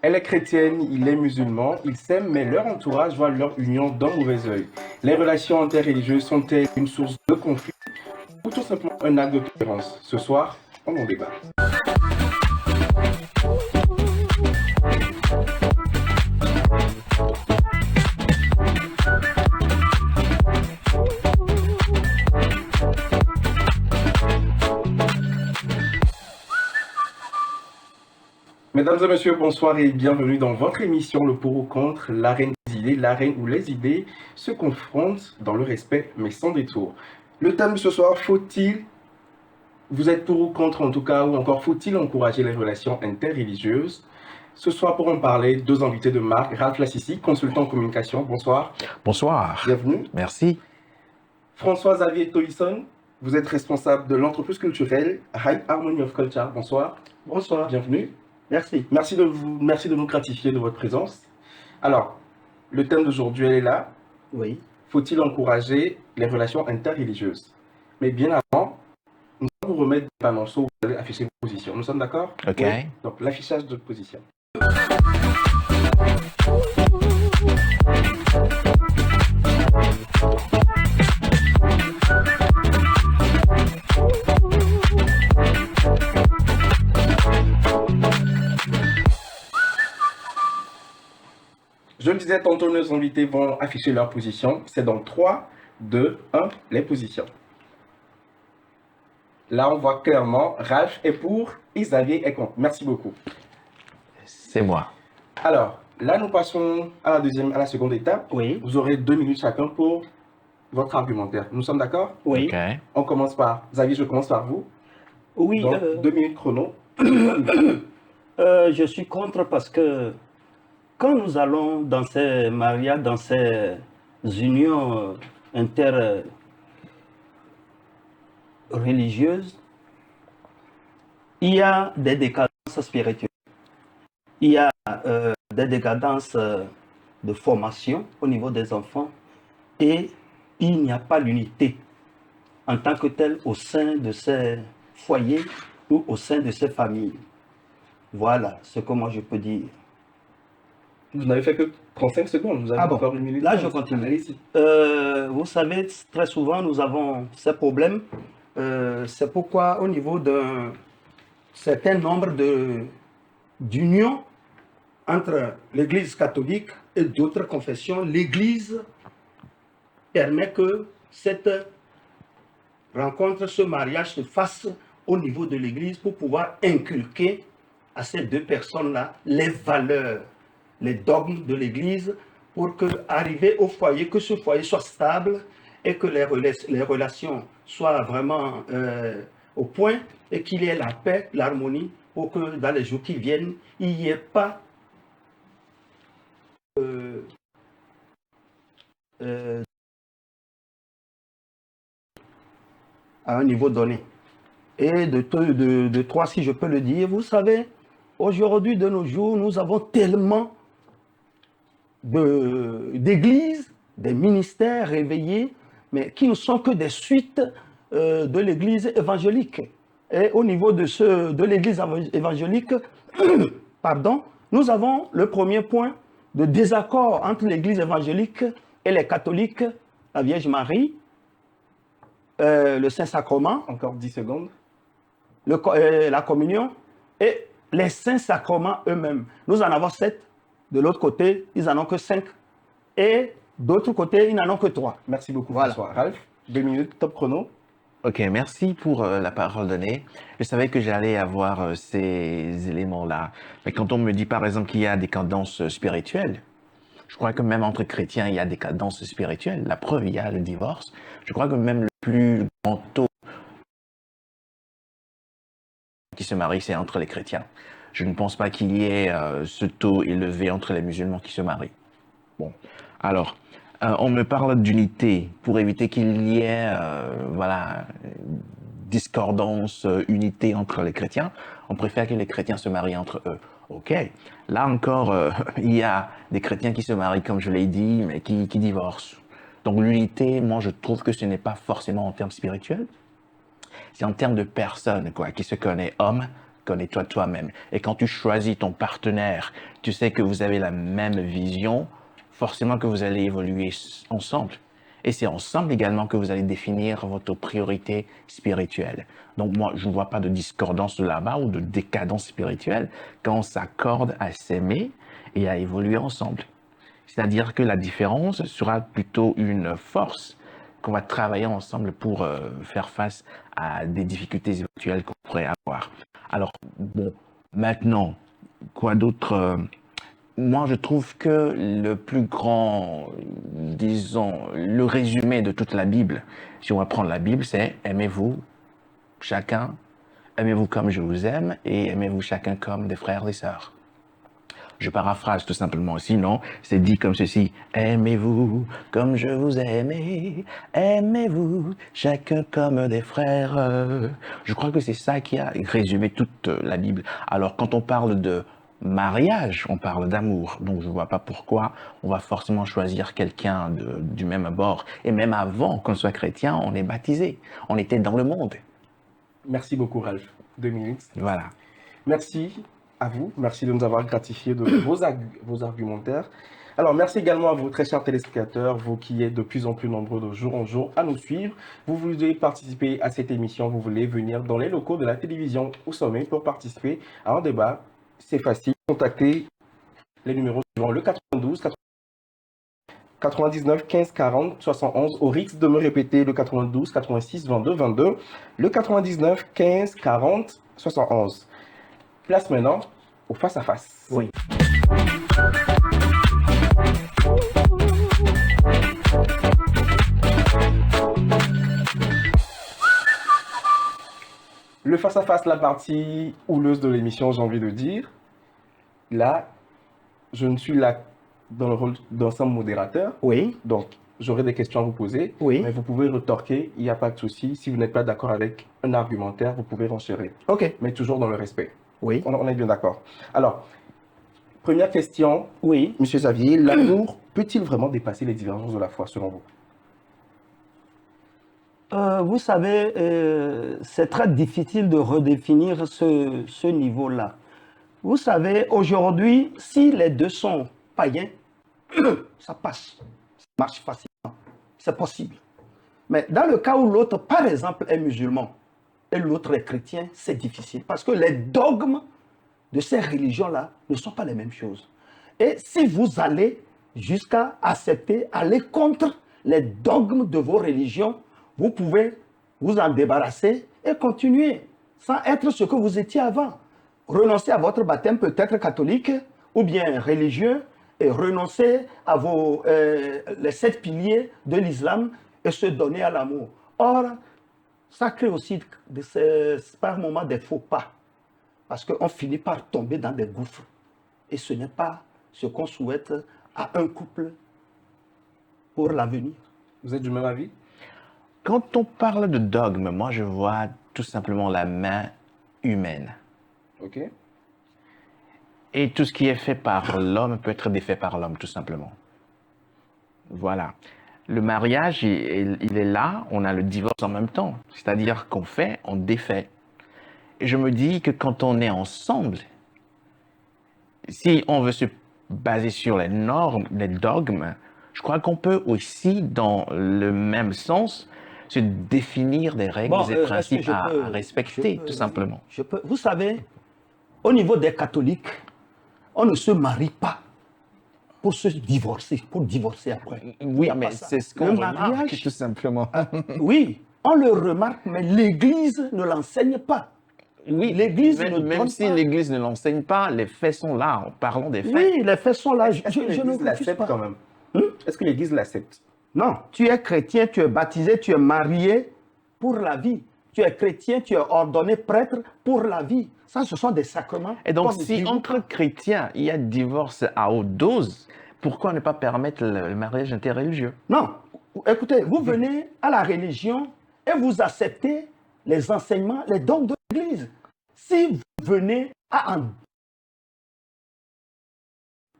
Elle est chrétienne, il est musulman, ils s'aiment, mais leur entourage voit leur union d'un mauvais œil. Les relations interreligieuses sont-elles une source de conflit ou tout simplement un acte de tolérance? Ce soir, on en débat. Mesdames et messieurs, bonsoir et bienvenue dans votre émission Le Pour ou Contre, l'arène des idées, l'arène où les idées se confrontent dans le respect mais sans détour. Le thème de ce soir, faut-il, vous êtes pour ou contre en tout cas, ou encore faut-il encourager les relations interreligieuses? Ce soir, pour en parler, deux invités de marque, Ralph Lassissi, consultant en communication, bonsoir. Bonsoir. Bienvenue. Merci. François-Xavier Tolisson, vous êtes responsable de l'entreprise culturelle High Harmony of Culture, bonsoir. Bonsoir. Bienvenue. Merci. Merci de nous gratifier de votre présence. Alors, le thème d'aujourd'hui, elle est là. Oui. Faut-il encourager les relations interreligieuses? Mais bien avant, nous allons vous remettre des panonceaux où vous allez afficher vos positions. Nous sommes d'accord? OK. Oui. Donc, l'affichage de position. Je le disais, tantôt nos invités vont afficher leur position. C'est donc 3, 2, 1, les positions. Là, on voit clairement, Ralph est pour, Xavier est contre. Merci beaucoup. C'est moi. Alors, là, nous passons à la seconde étape. Oui. Vous aurez 2 minutes chacun pour votre argumentaire. Nous sommes d'accord? Oui. OK. On commence par, Xavier, je commence par vous. Oui. Donc, 2 minutes chrono. Je suis contre parce que quand nous allons dans ces mariages, dans ces unions interreligieuses, il y a des décadences spirituelles. Il y a des décadences de formation au niveau des enfants et il n'y a pas l'unité en tant que telle au sein de ces foyers ou au sein de ces familles. Voilà ce que moi je peux dire. Vous n'avez fait que 35 secondes. Vous avez encore 1 minute. Là, je continue. Allez-y. Vous savez, très souvent, nous avons ces problèmes. C'est pourquoi, au niveau d'un certain nombre d'unions entre l'Église catholique et d'autres confessions, l'Église permet que cette rencontre, ce mariage se fasse au niveau de l'Église pour pouvoir inculquer à ces deux personnes-là les valeurs, les dogmes de l'Église pour que, arriver au foyer, que ce foyer soit stable et que les relations soient vraiment au point et qu'il y ait la paix, l'harmonie pour que dans les jours qui viennent, il n'y ait pas à un niveau donné. Et de trois, si je peux le dire, vous savez, aujourd'hui, de nos jours, nous avons tellement d'églises, des ministères réveillés, mais qui ne sont que des suites de l'église évangélique. Et au niveau de l'église évangélique, pardon, nous avons le premier point de désaccord entre l'église évangélique et les catholiques, la Vierge Marie, le Saint-Sacrement. Encore 10 secondes. La communion et les saints sacrements eux-mêmes. Nous en avons 7. De l'autre côté, ils n'en ont que 5. Et d'autre côté, ils n'en ont que 3. Merci beaucoup, voilà. François. Ralph, 2 minutes, top chrono. OK, merci pour la parole donnée. Je savais que j'allais avoir ces éléments-là. Mais quand on me dit, par exemple, qu'il y a des cadences spirituelles, je crois que même entre chrétiens, il y a des cadences spirituelles. La preuve, il y a le divorce. Je crois que même le plus grand taux qui se marient, c'est entre les chrétiens. Je ne pense pas qu'il y ait ce taux élevé entre les musulmans qui se marient. Bon, alors, on me parle d'unité pour éviter qu'il y ait, voilà, discordance, unité entre les chrétiens. On préfère que les chrétiens se marient entre eux. OK, là encore, il y a des chrétiens qui se marient, comme je l'ai dit, mais qui divorcent. Donc l'unité, moi, je trouve que ce n'est pas forcément en termes spirituels. C'est en termes de personnes, quoi, qui se connaissent, hommes connais-toi toi-même. Et quand tu choisis ton partenaire, tu sais que vous avez la même vision, forcément que vous allez évoluer ensemble. Et c'est ensemble également que vous allez définir votre priorité spirituelle. Donc moi, je ne vois pas de discordance de là-bas ou de décadence spirituelle quand on s'accorde à s'aimer et à évoluer ensemble. C'est-à-dire que la différence sera plutôt une force qu'on va travailler ensemble pour faire face à des difficultés éventuelles qu'on pourrait avoir. Alors, bon, maintenant, quoi d'autre moi, je trouve que le plus grand, disons, le résumé de toute la Bible, si on va prendre la Bible, c'est aimez-vous chacun, aimez-vous comme je vous aime et aimez-vous chacun comme des frères et sœurs. Je paraphrase tout simplement, sinon c'est dit comme ceci, aimez-vous comme je vous aime, aimez-vous chacun comme des frères. Je crois que c'est ça qui a résumé toute la Bible. Alors quand on parle de mariage, on parle d'amour, donc je ne vois pas pourquoi on va forcément choisir quelqu'un du même bord. Et même avant qu'on soit chrétien, on est baptisé, on était dans le monde. Merci beaucoup, Ralph. 2 minutes. Voilà. Merci à vous. Merci de nous avoir gratifié de vos argumentaires. Alors, merci également à vous, très chers téléspectateurs, vous qui êtes de plus en plus nombreux de jour en jour à nous suivre. Vous voulez participer à cette émission, vous voulez venir dans les locaux de la télévision au sommet pour participer à un débat. C'est facile. Contactez les numéros suivants, le 92 99 15 40 71, au risque de me répéter le 92 86 22 22, le 99 15 40 71. Place maintenant au face-à-face. Oui. Le face-à-face, la partie houleuse de l'émission, j'ai envie de dire. Là, je ne suis là dans le rôle d'un simple modérateur. Oui. Donc, j'aurai des questions à vous poser. Oui. Mais vous pouvez retorquer, il n'y a pas de souci. Si vous n'êtes pas d'accord avec un argumentaire, vous pouvez renchérir. OK. Mais toujours dans le respect. Oui. On est bien d'accord. Alors, première question. Oui. Monsieur Xavier, l'amour peut-il vraiment dépasser les divergences de la foi, selon vous? Vous savez, c'est très difficile de redéfinir ce niveau-là. Vous savez, aujourd'hui, si les deux sont païens, ça passe, ça marche facilement, c'est possible. Mais dans le cas où l'autre, par exemple, est musulman et l'autre est chrétien, c'est difficile parce que les dogmes de ces religions-là ne sont pas les mêmes choses. Et si vous allez jusqu'à accepter, aller contre les dogmes de vos religions, vous pouvez vous en débarrasser et continuer sans être ce que vous étiez avant. Renoncer à votre baptême peut-être catholique ou bien religieux et renoncer à les 7 piliers de l'islam et se donner à l'amour. Or, ça crée aussi par moments des faux pas parce qu'on finit par tomber dans des gouffres et ce n'est pas ce qu'on souhaite à un couple pour l'avenir. Vous êtes du même avis? Quand on parle de dogme, moi je vois tout simplement la main humaine. OK. Et tout ce qui est fait par l'homme peut être défait par l'homme, tout simplement. Voilà. Le mariage, il est là, on a le divorce en même temps. C'est-à-dire qu'on fait, on défait. Et je me dis que quand on est ensemble, si on veut se baser sur les normes, les dogmes, je crois qu'on peut aussi, dans le même sens, se définir des règles et principes à respecter, tout simplement. Vous savez, au niveau des catholiques, on ne se marie pas pour se divorcer, pour divorcer après. Oui, mais c'est ce qu'on remarque, tout simplement. Oui, on le remarque, mais l'Église ne l'enseigne pas. Oui, même si l'Église ne l'enseigne pas, les faits sont là, en parlant des faits. Oui, les faits sont là. Est-ce que l'Église l'accepte quand même? Est-ce que l'Église l'accepte? Non, tu es chrétien, tu es baptisé, tu es marié pour la vie. Tu es chrétien, tu es ordonné prêtre pour la vie. Ça, ce sont des sacrements. Et donc, si entre chrétiens, il y a divorce à haute dose, pourquoi ne pas permettre le mariage interreligieux? Non, écoutez, vous venez à la religion et vous acceptez les enseignements, les dogmes de l'Église. Si vous venez à en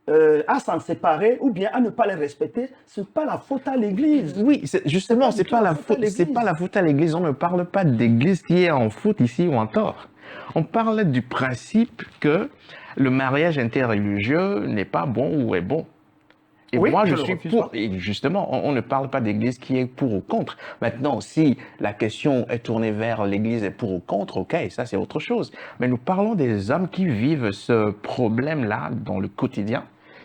à s'en séparer ou bien à ne pas les respecter, ce n'est pas la faute à l'Église. Oui, justement, C'est pas du tout la faute à c'est pas l'Église. la faute à l'Église. On ne parle pas d'Église qui est en faute ici ou en tort. On parle du principe que le mariage interreligieux n'est pas bon ou est bon. Et Oui, moi, je je le suis refuse pour. pas. Et justement, on ne parle pas d'église qui est pour ou contre. Maintenant, si la question est tournée vers l'église est pour ou contre, ok, ça c'est autre chose. Mais nous parlons des hommes qui vivent ce problème-là dans le quotidien,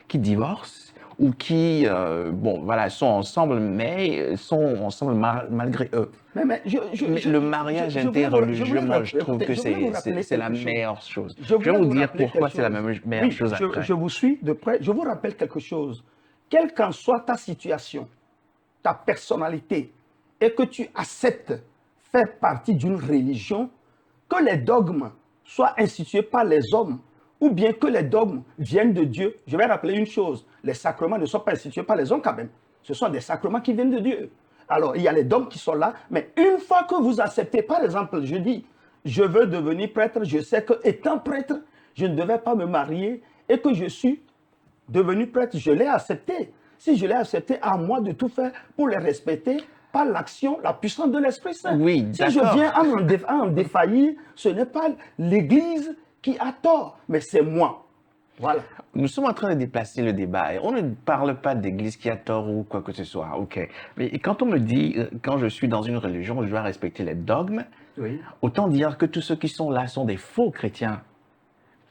qui divorcent ou qui, bon, voilà, sont ensemble, mais sont ensemble malgré eux. Mais Mais le mariage je voulais interreligieux, moi, je trouve écoutez, que je voulais vous rappeler c'est la quelque chose. meilleure chose. Je Je vais voulais vous vous dire rappeler pourquoi quelque c'est la chose. meilleure Oui, chose après. je vous suis de près. Je vous rappelle quelque chose. Quelle qu'en soit ta situation, ta personnalité, et que tu acceptes faire partie d'une religion, que les dogmes soient institués par les hommes, ou bien que les dogmes viennent de Dieu. Je vais rappeler une chose, les sacrements ne sont pas institués par les hommes quand même. Ce sont des sacrements qui viennent de Dieu. Alors, il y a les dogmes qui sont là, mais une fois que vous acceptez, par exemple, je dis, je veux devenir prêtre, je sais que étant prêtre, je ne devais pas me marier et que je suis devenu prêtre, je l'ai accepté. Si je l'ai accepté, à moi de tout faire pour les respecter par l'action, la puissance de l'Esprit Saint. Oui, Si je d'accord. viens à en défaillir, ce n'est pas l'Église qui a tort, mais c'est moi. Voilà. Nous sommes en train de déplacer le débat et on ne parle pas d'église qui a tort ou quoi que ce soit, ok. Mais quand on me dit, quand je suis dans une religion, je dois respecter les dogmes, Oui. autant dire que tous ceux qui sont là sont des faux chrétiens.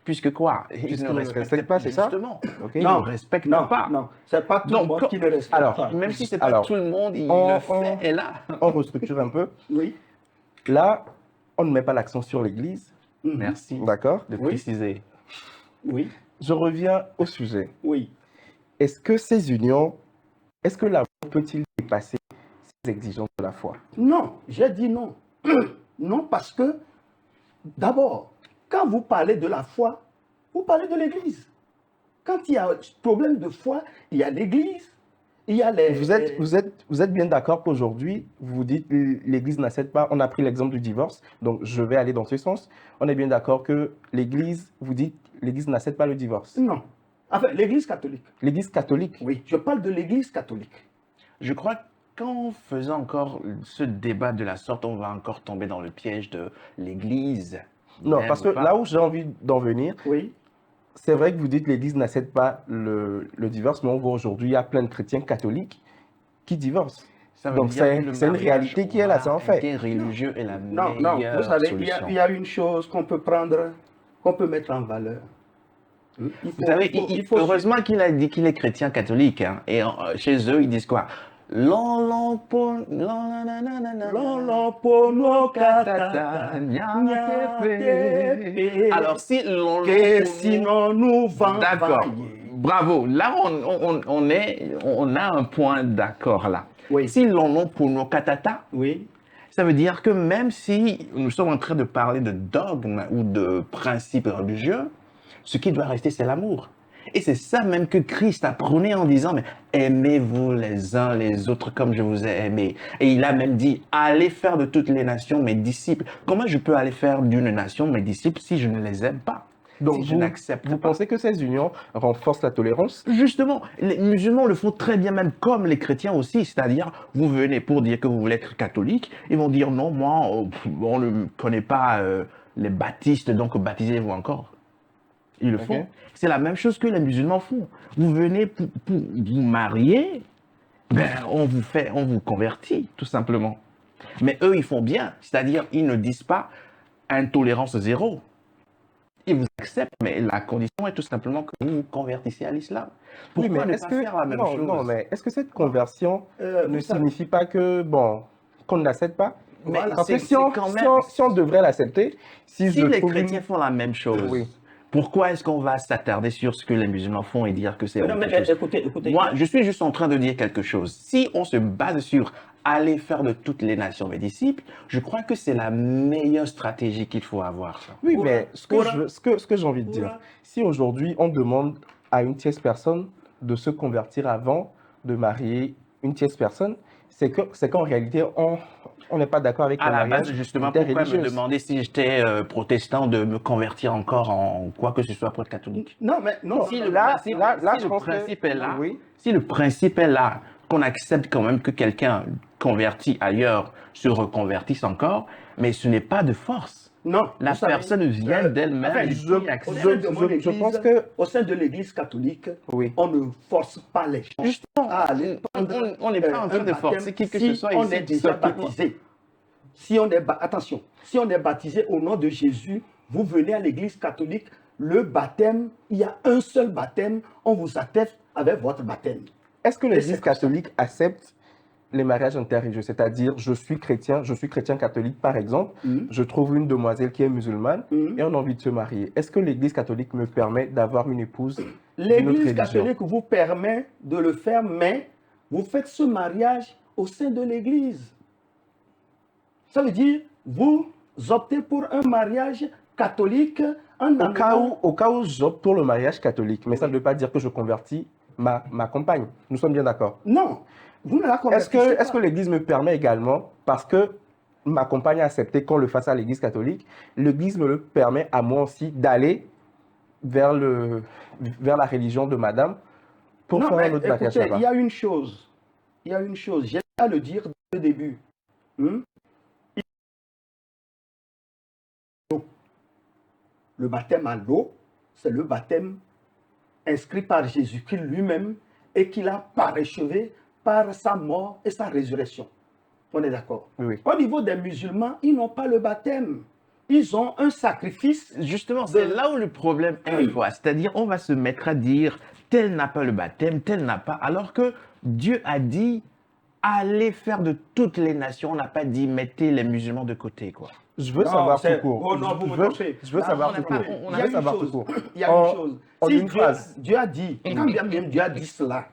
Puisque quoi? Puisqu'ils ne respectent pas, c'est ça? Justement. Ok. Ils ne respectent non, pas. non, c'est pas tout le Donc, monde qui ne respecte alors, pas. Même si c'est pas Alors, tout le monde, il on- le fait et là. On restructure un peu. Oui. Là, on ne met pas l'accent sur l'Église, Mhm. Merci d'accord? de Oui. préciser. Oui. Je reviens au sujet. Oui. Est-ce que ces unions, est-ce que l'amour peut-il dépasser ces exigences de la foi? Non, j'ai dit non. Non, parce que, d'abord, quand vous parlez de la foi, vous parlez de l'Église. Quand il y a un problème de foi, il y a l'Église, il y a les... Vous êtes bien d'accord qu'aujourd'hui, vous dites l'Église n'accepte pas, on a pris l'exemple du divorce, donc je vais aller dans ce sens. On est bien d'accord que l'Église, vous dites l'Église n'accepte pas le divorce. Non. Enfin, l'Église catholique. L'Église catholique. Oui, je parle de l'Église catholique. Je crois qu'en faisant encore ce débat de la sorte, on va encore tomber dans le piège de l'Église. Non, Même parce que pas. là où j'ai envie d'en venir, Oui. c'est vrai que vous dites l'Église n'accepte pas le divorce, mais on voit aujourd'hui, il y a plein de chrétiens catholiques qui divorcent. Ça veut Donc dire que le c'est une mariage, réalité qui est là, c'est un fait. interreligieux est la Non, non, vous meilleure savez, solution. il y a une chose qu'on peut prendre, qu'on peut mettre en valeur. Il faut- Vous savez, il faut- heureusement qu'il a dit qu'il est chrétien catholique. Hein, et chez eux, ils disent quoi? Alors, si que sinon nous vend. D'accord, bravo. Là, on a un point d'accord là. Oui. Si l'on pour nos katata, Oui. ça veut dire que même si nous sommes en train de parler de dogme ou de principes religieux, ce qui doit rester, c'est l'amour. Et c'est ça même que Christ a prôné en disant, mais aimez-vous les uns les autres comme je vous ai aimé. Et il a même dit, allez faire de toutes les nations mes disciples. Comment je peux aller faire d'une nation mes disciples si je ne les aime pas? Donc Si je n'accepte vous pas. pensez que ces unions renforcent la tolérance? Justement, les musulmans le font très bien, même comme les chrétiens aussi. C'est-à-dire, vous venez pour dire que vous voulez être catholique, ils vont dire non, moi, on ne connaît pas les baptistes, donc baptisez-vous encore. Ils le font. Ok. C'est la même chose que les musulmans font. Vous venez pour vous marier, ben, on vous convertit, tout simplement. Mais eux, ils font bien. C'est-à-dire, ils ne disent pas intolérance zéro. Ils vous acceptent, mais la condition est tout simplement que vous vous convertissez à l'islam. Oui, Pourquoi mais ne est-ce pas que faire la même non, chose? non, mais est-ce que cette conversion ne vous savez- signifie pas que bon qu'on ne l'accepte pas? Mais Parce que c'est si on, quand si même- on- si on devrait l'accepter, si Si je les trouve chrétiens une... font la même chose, Oui. pourquoi est-ce qu'on va s'attarder sur ce que les musulmans font et dire que c'est Non, autre mais chose? écoutez. Moi, je suis juste en train de dire quelque chose. Si on se base sur aller faire de toutes les nations mes disciples, je crois que c'est la meilleure stratégie qu'il faut avoir. Ça. Oui, Pour- mais pour- ce que j'ai envie de dire, si aujourd'hui on demande à une tierce personne de se convertir avant de marier une tierce personne, c'est qu'en réalité On n'est pas d'accord avec À le la mariage base, justement, pourquoi me interreligieux. demander si j'étais protestant de me convertir encore en quoi que ce soit pour être catholique? Non, mais non, Si non, le non, principe, si je le pense que- principe est là, oui. si le principe est là, qu'on accepte quand même que quelqu'un converti ailleurs se reconvertisse encore, mais ce n'est pas de force. non, La vous savez, personne vient d'elle-même enfin, et puis au accepte. sein de mon je église, pense que- au sein de l'église catholique, Oui. on ne force pas les gens Justement, à aller prendre on n'est pas en train un de forcer baptême qui que si ce soit on ici. est déjà Simplement. baptisé. Si on est attention, si on est baptisé au nom de Jésus, vous venez à l'église catholique, le baptême, il y a un seul baptême, on vous atteste avec votre baptême. Est-ce que Et l'Église c'est comme ça. catholique accepte les mariages interreligieux? C'est-à-dire, je suis chrétien catholique par exemple, Mhm. je trouve une demoiselle qui est musulmane Mhm. et on a envie de se marier. Est-ce que l'Église catholique me permet d'avoir une épouse d'une autre L'église religion? catholique vous permet de le faire, mais vous faites ce mariage au sein de l'église. Ça veut dire, vous optez pour un mariage catholique en Au cas où j'opte pour le mariage catholique, mais ça ne veut pas dire que je convertis ma compagne. Nous sommes bien d'accord. Non, vous ne la Est-ce convertissez que pas. l'Église me permet également, parce que ma compagne a accepté qu'on le fasse à l'Église catholique, l'Église me le permet à moi aussi d'aller vers la religion de madame pour Non, faire mais un autre mariage écoutez, là-bas. il y a une chose, j'ai à le dire dès le début. Le baptême à l'eau, c'est le baptême inscrit par Jésus-Christ lui-même et qu'il a parachevé par sa mort et sa résurrection. On est d'accord? Oui. Au niveau des musulmans, ils n'ont pas le baptême. Ils ont un sacrifice. Justement, c'est là où le problème est, quoi. C'est-à-dire, on va se mettre à dire, tel n'a pas le baptême, tel n'a pas, alors que Dieu a dit, allez faire de toutes les nations. On n'a pas dit, mettez les musulmans de côté, quoi. Je veux Non, savoir tout c'est- court. Oh non, vous me trompez. Je veux Là, savoir on tout n'a pas- court. Il Je y a veux une savoir tout chose. court. Il y a En- une chose. en Si une phrase. Dieu a dit, quand bien même Dieu a dit cela,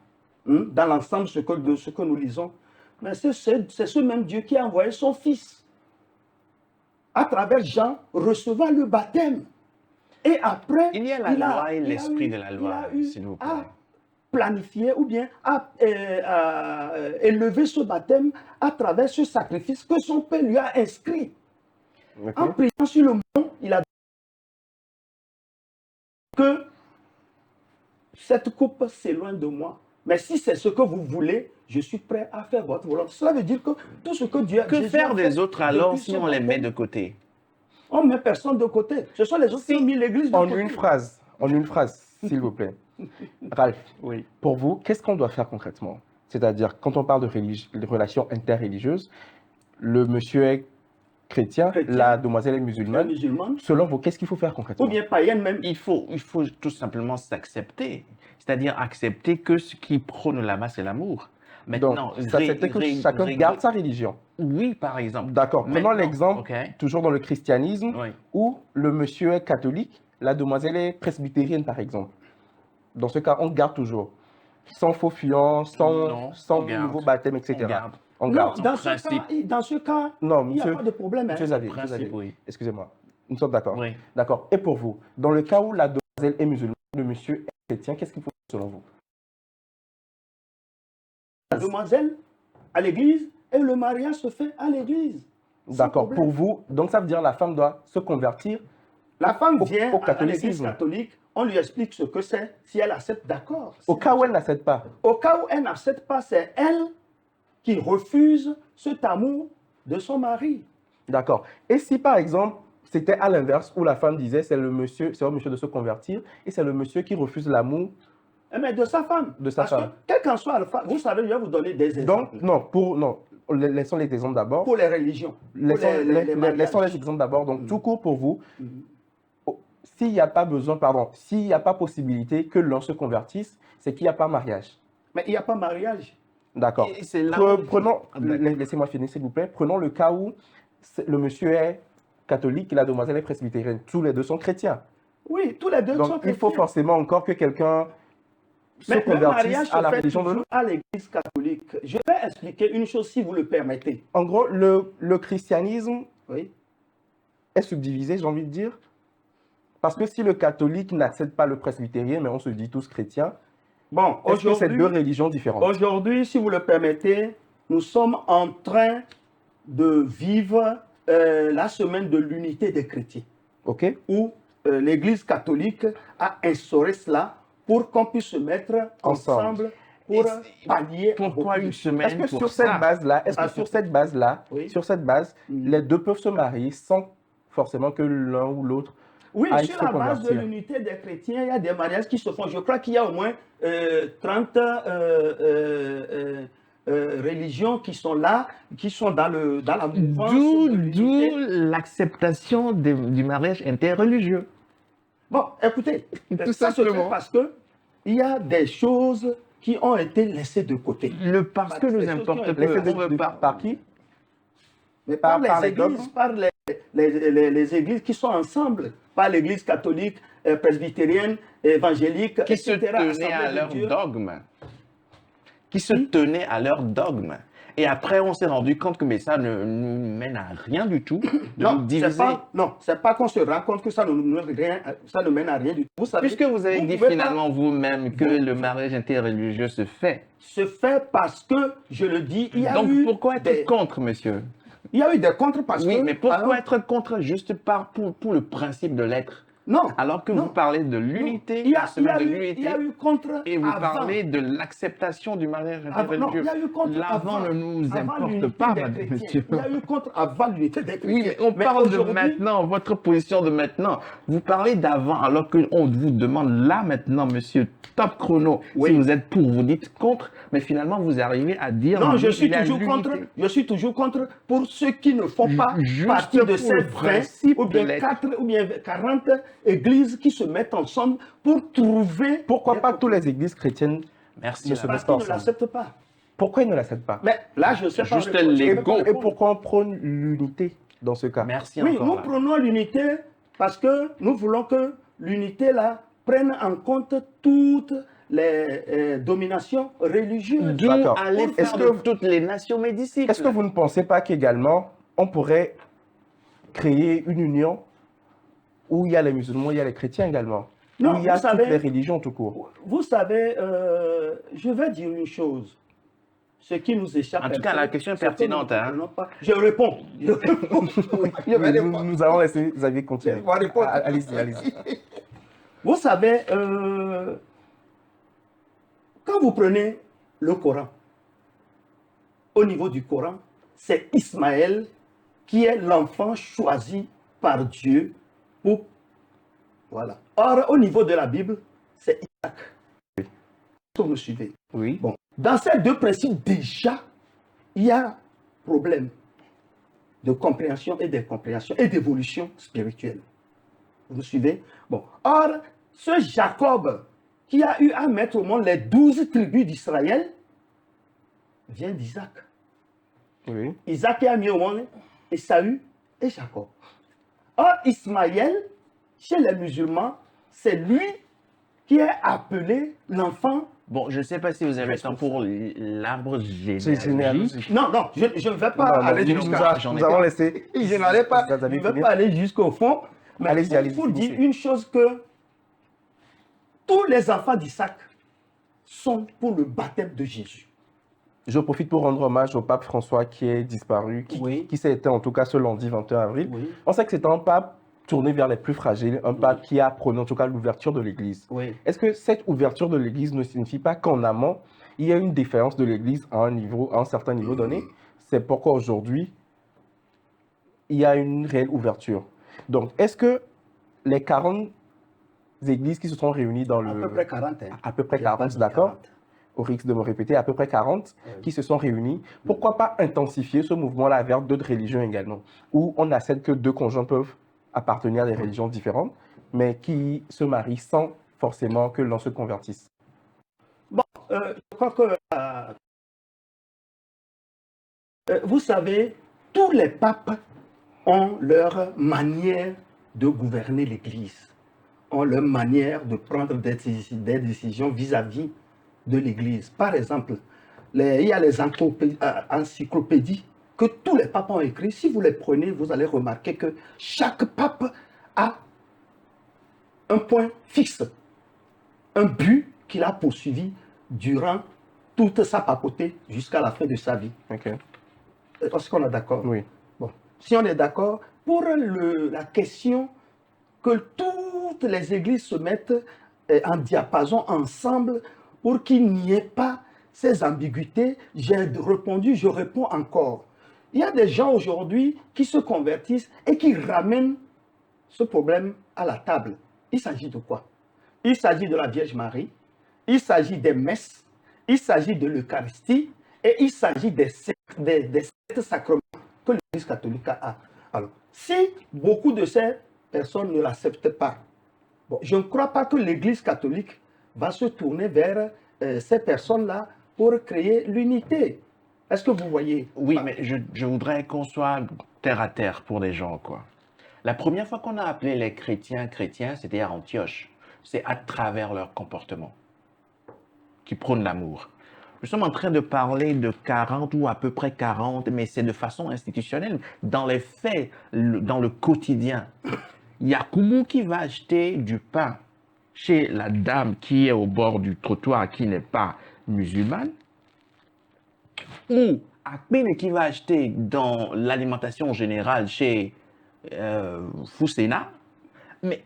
dans l'ensemble de ce que nous lisons, mais c'est ce même Dieu qui a envoyé son Fils à travers Jean recevoir le baptême. Et après, Il y a la loi et l'esprit de la loi, s'il vous plaît. à planifier ou bien à élever ce baptême à travers ce sacrifice que son Père lui a inscrit. Ok. En priant sur le mont, il a dit que cette coupe s'éloigne de moi. Mais si c'est ce que vous voulez, je suis prêt à faire votre volonté. Cela veut dire que tout ce que Dieu a Que Jésus faire a des fait autres alors depuis si ce on les met baptême, de côté? on ne met personne de côté. Ce sont les autres qui ont mis l'église de En côté. une phrase, s'il vous plaît. Ralph, Oui. pour vous, qu'est-ce qu'on doit faire concrètement? C'est-à-dire, quand on parle de relations interreligieuses, le monsieur est chrétien, la demoiselle est musulmane. Musulmane, Selon vous, qu'est-ce qu'il faut faire concrètement? ou bien païenne même. Il faut tout simplement s'accepter. C'est-à-dire accepter que ce qui prône là-bas, c'est l'amour. Donc, Maintenant, s'accepter que chacun garde sa religion. Oui, par exemple. D'accord. Prenons Maintenant, l'exemple, ok. toujours dans le christianisme, Oui. où le monsieur est catholique, la demoiselle est presbytérienne, par exemple. Dans ce cas, on garde toujours. Sans faux fuyant, Non, sans on garde. nouveau baptême, etc. On garde. On Non, garde. dans principe. ce cas, Non, il n'y monsieur, a pas de problème. hein. monsieur Xavier, Principe, monsieur Xavier, oui. excusez-moi. Nous sommes d'accord. Oui. D'accord. Et pour vous, dans le cas où la demoiselle est musulmane, le monsieur est chrétien, qu'est-ce qu'il faut faire selon vous? La demoiselle à l'église et le mariage se fait à l'église. Sans D'accord. problème. Pour vous, donc ça veut dire la femme doit se convertir. La femme Au- vient au à l'église catholicisme. catholique, on lui explique ce que c'est. Si elle accepte, d'accord. Au cas où elle n'accepte pas. Au cas où elle n'accepte pas, c'est elle qui refuse cet amour de son mari. D'accord. Et si par exemple, c'était à l'inverse, où la femme disait c'est au monsieur de se convertir, et c'est le monsieur qui refuse l'amour. Mais de sa femme. De sa Parce femme. que, quel qu'en soit alpha, vous savez, je vais vous donner des exemples. Donc, laissons les exemples d'abord. Pour les religions. Pour Laissons les exemples d'abord. Donc, Mhm. tout court pour vous, Mhm. s'il n'y a pas possibilité que l'un se convertisse, c'est qu'il n'y a pas mariage. Mais il n'y a pas mariage. D'accord. Et c'est là où- Prenons, Ah, d'accord. laissez-moi finir s'il vous plaît. Prenons le cas où le monsieur est catholique et la demoiselle est presbytérienne. Tous les deux sont chrétiens. Oui, tous les deux sont Donc, chrétiens. il faut forcément encore que quelqu'un se Mais le convertisse mariage à la se fait religion de toujours l'autre. à l'église catholique. Je vais expliquer une chose si vous le permettez. En gros, le christianisme Oui. est subdivisé, j'ai envie de dire. Parce que si le catholique n'accepte pas le presbytérien, mais on se dit tous chrétiens, Bon, est-ce que c'est deux aujourd'hui, religions différentes? aujourd'hui, si vous le permettez, nous sommes en train de vivre la semaine de l'unité des chrétiens, Ok. où l'Église catholique a instauré cela pour qu'on puisse se mettre ensemble pour Et pallier. Pourquoi une semaine Est-ce que pour sur ça? cette base-là, est-ce que sur cette base-là, Oui. sur cette base, Mhm. les deux peuvent se marier sans forcément que l'un ou l'autre Oui, aille sur se la base de convertir? l'unité des chrétiens, il y a des mariages qui se font. Je crois qu'il y a au moins 30 religions qui sont là, qui sont dans la mouvance D'où de l'unité. l'acceptation du mariage interreligieux. Bon, écoutez, Tout ça se fait simplement. parce que il y a des choses qui ont été laissées de côté. Parce que nous importe peu. Laissez On veut pas. par qui? Mais Par par les les dogmes? églises, par les églises qui sont ensemble, pas l'église catholique, presbytérienne, évangélique, Qui se etc., tenaient Assemblée à de leur Dieu. dogme. Qui se tenaient à leur dogme. Et après, on s'est rendu compte que mais ça ne nous mène à rien du tout de nous Non, diviser. c'est pas qu'on se rend compte que ça ne mène à rien du tout. Vous savez, Puisque vous avez dit pouvez finalement vous-même que le mariage interreligieux se fait. se fait parce que, je le dis, il y a Donc eu pourquoi être contre, monsieur? il y a eu des contre parce Oui, que... mais pourquoi alors, être contre juste pour le principe de l'être? non, Alors que non, vous parlez de l'unité, il y a, la semaine de il y l'unité, a eu contre et vous avant. parlez de l'acceptation du mariage Avant, non, interreligieux. il y a eu contre L'avant avant, ne nous avant importe l'unité pas, des madame, chrétiens. monsieur. Il y a eu contre avant l'unité des chrétiens. Oui, mais on parle de aujourd'hui, maintenant, votre position de maintenant. Vous parlez d'avant, alors qu'on vous demande là maintenant, monsieur, top chrono. Oui. Si vous êtes pour, vous dites contre, mais finalement vous arrivez à dire Non, oui, je suis il y a toujours l'unité. contre. Je suis toujours contre pour ceux qui ne font pas Juste partie de pour ces le 20 principe ou bien de l'être. 4 ou bien 40 églises qui se mettent ensemble pour trouver. Pourquoi des- pas toutes les églises chrétiennes Merci. ne se madame. Parce mettent pas qu'ils ne ensemble? l'acceptent pas. Pourquoi ils ne l'acceptent pas? Mais là, je ne sais pas. Juste répondre. les Je peux pas go. Et répondre. pourquoi on prône l'unité dans ce cas? Merci Oui, encore. nous là. prenons l'unité parce que nous voulons que l'unité là prenne en compte toutes les dominations religieuses. D'où D'accord. aller Est-ce faire que- de toutes les nations mes disciples. Est-ce que vous ne pensez pas qu'également on pourrait créer une union où il y a les musulmans, il y a les chrétiens également, Non, où il y a vous toutes savez- les religions tout court? Vous savez, je vais dire une chose. Ce qui nous échappe. En tout un cas, peu, la question est c'est que pertinente, nous ne hein. comprenons pas. Je réponds. Je réponds. Oui, je vais répondre. Nous allons laisser Xavier continuer. Je vais répondre. Allez-y, allez-y. Vous savez, quand vous prenez le Coran, au niveau du Coran, c'est Ismaël qui est l'enfant choisi par Dieu pour... Voilà. Or, au niveau de la Bible, c'est Isaac. Est-ce que vous me suivez? Oui. Bon, dans ces deux principes, déjà, il y a problème de compréhension et d'incompréhension et d'évolution spirituelle. Vous me suivez? Bon, or, ce Jacob qui a eu à mettre au monde les 12 tribus d'Israël vient d'Isaac. Oui. Isaac qui a mis au monde Ésaü et Jacob. Or, Ismaël, chez les musulmans, c'est lui qui est appelé l'enfant. Bon, je ne sais pas si vous avez le temps pour l'arbre C'est généalogique. Non, non, je ne vais pas Non, non, aller nous, jusqu'à... nous avons laissé. Je n'allais pas, Vous avez je ne vais fini? pas aller jusqu'au fond. Mais Allez-y, allez-y, pour dire finissez. une chose que tous les enfants d'Isaac sont pour le baptême de Jésus. Je profite pour rendre hommage au pape François qui est disparu, Oui. qui s'est éteint en tout cas ce lundi 21 avril. Oui. On sait que c'est un pape tourné vers les plus fragiles, un pape qui a prôné en tout cas l'ouverture de l'Église. Oui. Est-ce que cette ouverture de l'Église ne signifie pas qu'en amont, il y a une défaillance de l'Église à un certain niveau donné? C'est pourquoi aujourd'hui, il y a une réelle ouverture. Donc, est-ce que les 40 églises qui se sont réunies dans À le... peu près 40. Hein. À peu près Il y a pas 40, de d'accord? 40. Au risque de me répéter, à peu près 40 qui se sont réunis. Pourquoi pas intensifier ce mouvement-là vers d'autres religions également, où on accepte que deux conjoints peuvent appartenir à des religions différentes, mais qui se marient sans forcément que l'on se convertisse? Je crois que, vous savez, tous les papes ont leur manière de gouverner l'Église, ont leur manière de prendre des décisions vis-à-vis de l'Église. Par exemple, il y a les encyclopédies que tous les papes ont écrites. Si vous les prenez, vous allez remarquer que chaque pape a un point fixe, un but qu'il a poursuivi durant toute sa papauté jusqu'à la fin de sa vie. Ok. Est-ce qu'on est d'accord? Oui. Bon, si on est d'accord, pour la question que toutes les églises se mettent en diapason ensemble pour qu'il n'y ait pas ces ambiguïtés, j'ai répondu, je réponds encore. Il y a des gens aujourd'hui qui se convertissent et qui ramènent ce problème à la table. Il s'agit de quoi? Il s'agit de la Vierge Marie, il s'agit des messes, il s'agit de l'Eucharistie et il s'agit des sept sacrements que l'Église catholique a. Alors, si beaucoup de ces personnes ne l'acceptent pas, bon, je ne crois pas que l'Église catholique va se tourner vers ces personnes-là pour créer l'unité. Est-ce que vous voyez? Oui, mais je voudrais qu'on soit terre à terre pour les gens, quoi. La première fois qu'on a appelé les chrétiens chrétiens, c'était à Antioche. C'est à travers leur comportement qui prônent l'amour. Nous sommes en train de parler de 40 ou à peu près 40, mais c'est de façon institutionnelle. Dans les faits, dans le quotidien, il y a Koumou qui va acheter du pain chez la dame qui est au bord du trottoir, qui n'est pas musulmane, ou Akbene qui va acheter dans l'alimentation générale chez Foussena. Mais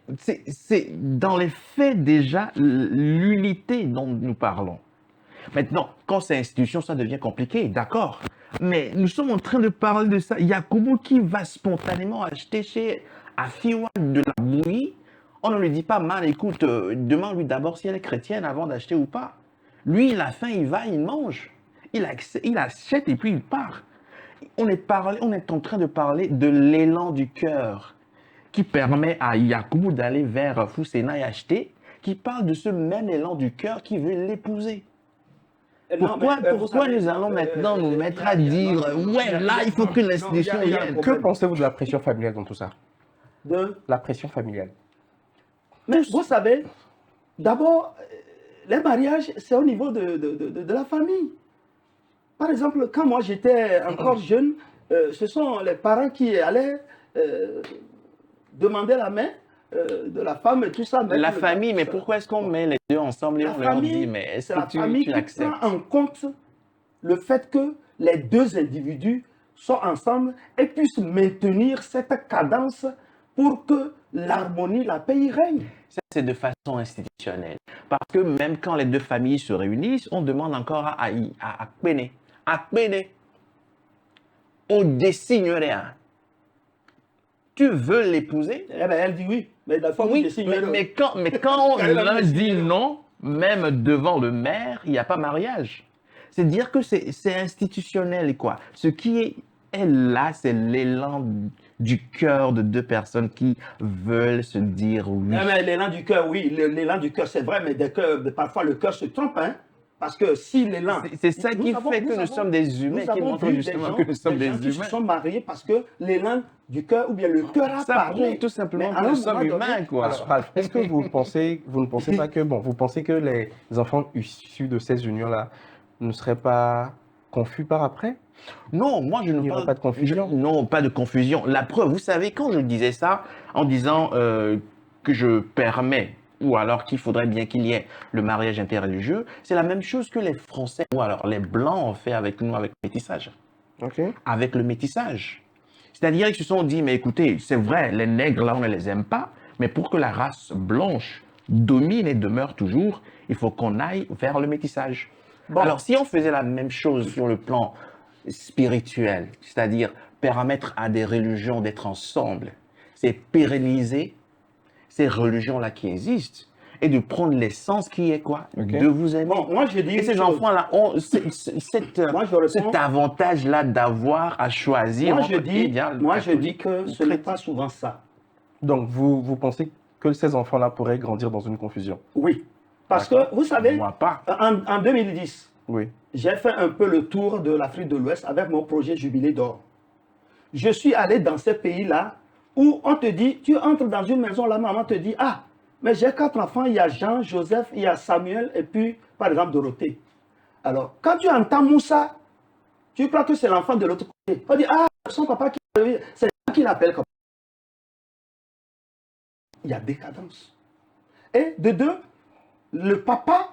c'est dans les faits déjà l'unité dont nous parlons. Maintenant, quand c'est institution, ça devient compliqué, d'accord. Mais nous sommes en train de parler de ça. Yakubu qui va spontanément acheter chez Afiwa de la bouillie. On ne lui dit pas, mal, écoute, demande-lui d'abord si elle est chrétienne avant d'acheter ou pas. Lui, il a faim, il va, il mange. Il achète et puis il part. On est en train de parler de l'élan du cœur qui permet à Yakubu d'aller vers Foussena et acheter, qui parle de ce même élan du cœur qui veut l'épouser. Pourquoi nous allons maintenant nous mettre à dire, ouais, là, il faut que l'institution vienne. Que pensez-vous de la pression familiale dans tout ça? De La pression familiale. Mais vous savez, d'abord, les mariages, c'est au niveau de la famille. Par exemple, quand moi j'étais encore jeune, ce sont les parents qui allaient demander la main de la femme et tout ça. La famille, mais pourquoi est-ce qu'on met les deux ensemble et on leur dit, mais est-ce que tu acceptes? Prend en compte le fait que les deux individus sont ensemble et puissent maintenir cette cadence pour que l'harmonie, la paix y règne. Ça, c'est de façon institutionnelle. Parce que même quand les deux familles se réunissent, on demande encore à Akbene. Akbene, on désigne rien. Tu veux l'épouser? Eh bien, elle dit oui. Mais, oui, mais quand on leur dit non, même devant le maire, il n'y a pas mariage. C'est dire que c'est institutionnel, quoi. Ce qui est là, c'est l'élan du cœur de deux personnes qui veulent se dire oui. Non, mais l'élan du cœur, oui, l'élan du cœur, c'est vrai, mais parfois le cœur se trompe, hein. Parce que si l'élan... C'est ça qui fait que nous sommes des humains, qui montre justement que nous sommes des humains. Qui se sont mariés parce que l'élan du cœur, ou bien le cœur a parlé. Ça prouve tout simplement que nous sommes humains, quoi. Alors, Ralph, est-ce que vous ne pensez pas que, vous pensez que les enfants issus de ces unions-là ne seraient pas confus par après? Non, moi je ne parle pas de confusion. Non, pas de confusion. La preuve, vous savez, quand je disais ça, en disant que je permets, ou alors qu'il faudrait bien qu'il y ait le mariage interreligieux, c'est la même chose que les Français, ou alors les Blancs ont fait avec nous, avec le métissage. Okay. Avec le métissage. C'est-à-dire qu'ils se sont dit, mais écoutez, c'est vrai, les nègres là, on ne les aime pas, mais pour que la race blanche domine et demeure toujours, il faut qu'on aille vers le métissage. Bon. Alors, si on faisait la même chose sur le plan spirituel, c'est-à-dire permettre à des religions d'être ensemble, c'est pérenniser ces religions-là qui existent et de prendre l'essence qui est quoi? Okay. De vous aimer. Bon, moi je dis et ces enfants-là ont cet avantage-là d'avoir à choisir. Moi je dis que ce n'est pas souvent ça. Donc vous pensez que ces enfants-là pourraient grandir dans une confusion? Oui. Parce que vous savez, moi pas. En 2010, oui, j'ai fait un peu le tour de l'Afrique de l'Ouest avec mon projet Jubilé d'Or. Je suis allé dans ces pays-là où on te dit, tu entres dans une maison, la maman te dit, ah, mais j'ai 4 enfants, il y a Jean, Joseph, il y a Samuel et puis, par exemple, Dorothée. Alors, quand tu entends Moussa, tu crois que c'est l'enfant de l'autre côté. On dit, ah, son papa, c'est qui l'appelle comme ça. Il y a décadence. Et de deux, le papa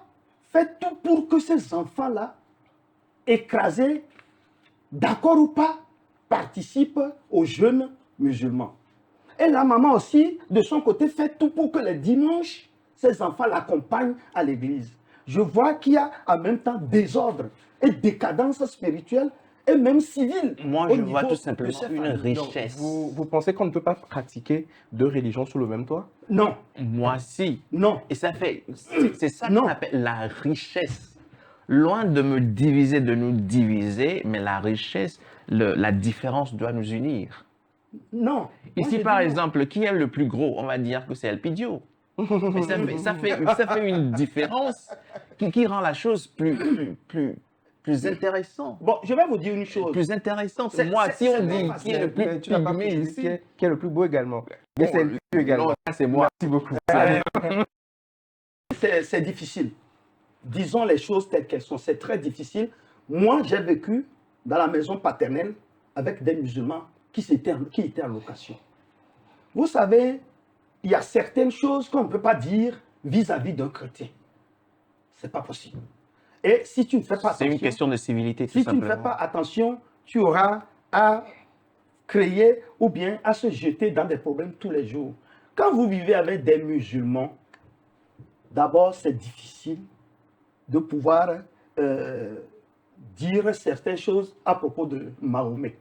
fait tout pour que ces enfants-là, écrasés, d'accord ou pas, participe aux jeunes musulmans. Et la maman aussi, de son côté, fait tout pour que les dimanches, ses enfants l'accompagnent à l'église. Je vois qu'il y a en même temps désordre et décadence spirituelle et même civile. Moi, au je vois niveau tout de simplement ces une familles. Donc, richesse. vous pensez qu'on ne peut pas pratiquer deux religions sous le même toit? Non, Moi, si. non, Et ça fait, c'est ça Non. qu'on appelle la richesse. Loin de me diviser, de nous diviser, mais la richesse, la différence doit nous unir. non. Moi, Ici, je par dis non. exemple, qui est le plus gros? On va dire que c'est El Pidio. Mais ça fait une différence qui rend la chose plus intéressante. Bon, je vais vous dire une chose. Plus intéressante. C'est- Moi, c'est- si on c'est dit pas qui est le Mais plus tu n'as pas pygmée précisé ici, qui est le plus beau également. Mais c'est le plus également. non, ça c'est moi. Merci beaucoup. C'est difficile. Disons les choses telles qu'elles sont. C'est très difficile. Moi, j'ai vécu dans la maison paternelle avec des musulmans qui étaient en location. Vous savez, il y a certaines choses qu'on ne peut pas dire vis-à-vis d'un chrétien. C'est pas possible. Et si tu ne fais pas C'est attention, une question de civilité, tout si tu ne simplement. fais pas attention, tu auras à créer ou bien à se jeter dans des problèmes tous les jours. Quand vous vivez avec des musulmans, d'abord, c'est difficile de pouvoir dire certaines choses à propos de Mahomet.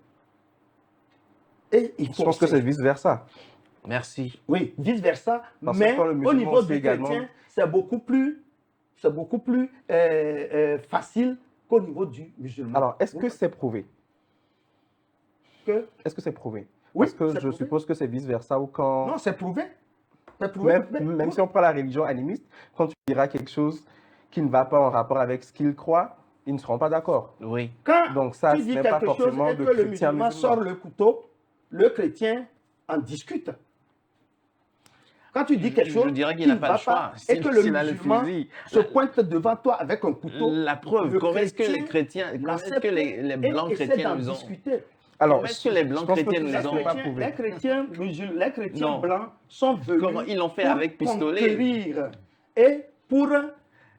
Et il Je faut pense que c'est vice-versa. Merci. oui, vice-versa, Parce que mais quand le au musulman niveau aussi du également- chrétien, c'est beaucoup plus facile qu'au niveau du musulman. Alors, est-ce que c'est prouvé? Que- Est-ce que c'est prouvé? Oui, Parce que c'est je prouvé. suppose que c'est vice-versa ou quand... Non, c'est prouvé. C'est prouvé. Même si on prend la religion animiste, quand tu diras quelque chose qui ne va pas en rapport avec ce qu'ils croient, ils ne seront pas d'accord. Oui. Quand Donc ça, tu ce dis n'est pas quelque chose forcément et de que le chrétien musulman musulman. sort le couteau, le chrétien en discute. Quand tu dis quelque Je chose dirais qu'il qui n'a ne pas va le choix. pas et que le S'il a le musulman fusil. se pointe devant toi avec un couteau, La preuve, le comment est-ce que les chrétien chrétiens, comment est-ce que les blancs essaie chrétiens d'en nous ont... discuter. Alors, Comment est-ce que les blancs je pense que chrétiens tout nous ça, ce ont- n'est pas prouvé. Les chrétiens Non. blancs sont venus Comment ils l'ont fait pour avec pistolet. conquérir et pour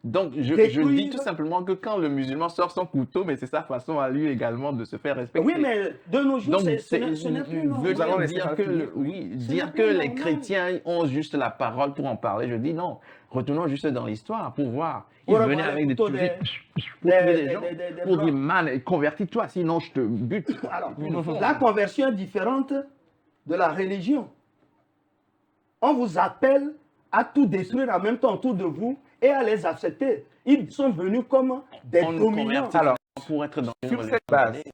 Donc, je détruire- dis tout simplement que quand le musulman sort son couteau, mais c'est sa façon à lui également de se faire respecter. oui, mais de nos jours, Donc, ce n'est plus Nous allons normal. laisser dire ça que, finir. oui, Ce dire n'est que plus les normal. chrétiens ont juste la parole pour en parler, je dis non. Retournons juste dans l'histoire pour voir. Ils Pour avoir venaient les avec des couteaux fusils pour des- tuer des- des gens, des pour blancs. dire man, convertis-toi, sinon je te bute. Alors, Ils le font. la conversion est différente de la religion. On vous appelle à tout détruire en même temps autour de vous et à les accepter. Ils sont venus comme des On nous dominants. convertit Alors, pour être dans une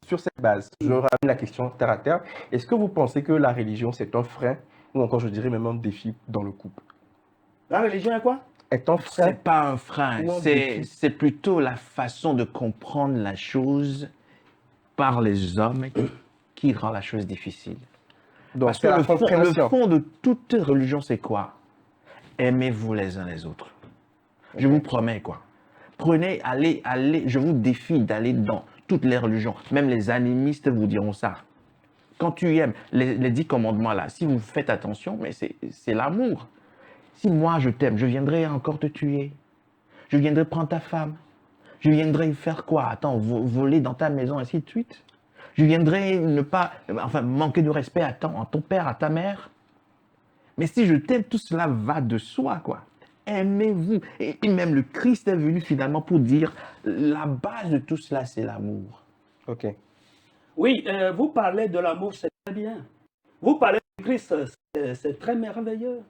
sur cette base, je ramène la question terre à terre. Est-ce que vous pensez que la religion, c'est un frein ou encore, je dirais, même un défi dans le couple? La religion est quoi? Est un frein? C'est pas un frein, Ou un défi. c'est plutôt la façon de comprendre la chose par les hommes qui rend la chose difficile. Donc, Parce c'est que la le compréhension. fond de toute religion, c'est quoi? Aimez-vous les uns les autres. Je vous promets, quoi. Prenez, allez, je vous défie d'aller dans toutes les religions. Même les animistes vous diront ça. Quand tu aimes, les 10 commandements là, si vous faites attention, mais c'est l'amour. Si moi je t'aime, je viendrai encore te tuer. Je viendrai prendre ta femme. Je viendrai faire quoi? Attends, voler dans ta maison, ainsi de suite. Je viendrai ne pas, enfin, manquer de respect à ton père, à ta mère. Mais si je t'aime, tout cela va de soi, quoi. Aimez-vous. Et même le Christ est venu finalement pour dire, la base de tout cela, c'est l'amour. Ok. Oui, vous parlez de l'amour, c'est très bien. Vous parlez du Christ, c'est très merveilleux.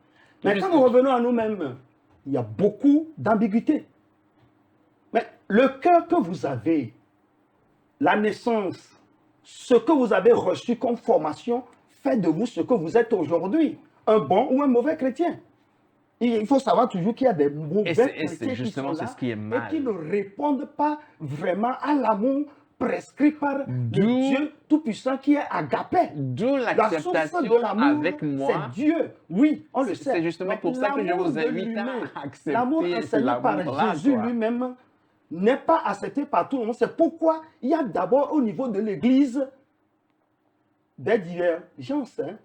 Mais Juste- quand nous revenons à nous-mêmes, il y a beaucoup d'ambiguïté. Mais le cœur que vous avez, la naissance, ce que vous avez reçu comme formation, fait de vous ce que vous êtes aujourd'hui, un bon ou un mauvais chrétien. Il faut savoir toujours qu'il y a des mauvais chrétiens qui justement, sont là c'est ce qui est mal. et qui ne répondent pas vraiment à l'amour prescrit par le D'où- Dieu Tout-Puissant qui est agapé. D'où La source l'acceptation de l'amour, avec moi. c'est Dieu. Oui, on le sait. C'est justement Mais pour ça que je l'amour vous de invite l'humain, à accepter l'amour enseigné par l'amour-là, Jésus quoi. lui-même n'est pas accepté par tout le monde. C'est pourquoi il y a d'abord au niveau de l'Église des divergences. Hein.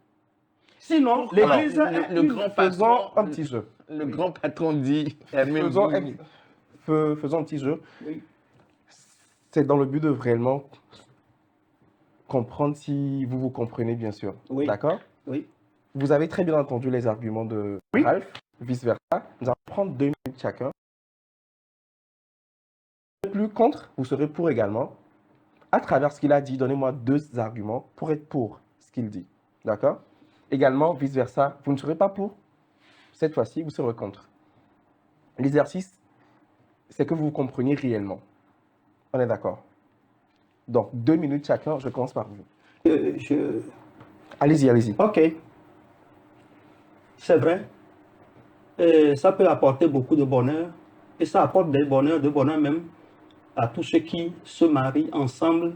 Sinon, l'Église Alors, est le une- grand Faisons patron, un petit jeu. le grand patron dit, Faisons aimez-vous. faisons un petit jeu. Oui. C'est dans le but de vraiment comprendre si vous vous comprenez, bien sûr. Oui. D'accord? Oui. Vous avez très bien entendu les arguments de Ralph, vice-versa. Nous allons prendre 2 minutes chacun. Plus contre, vous serez pour également. À travers ce qu'il a dit, donnez-moi 2 arguments pour être pour ce qu'il dit. D'accord? Également, vice-versa, vous ne serez pas pour. Cette fois-ci, vous serez contre. L'exercice, c'est que vous compreniez réellement. On est d'accord? Donc, 2 minutes chacun, je commence par vous. Allez-y, allez-y. Ok, c'est vrai. Et ça peut apporter beaucoup de bonheur. Et ça apporte de bonheur même à tous ceux qui se marient ensemble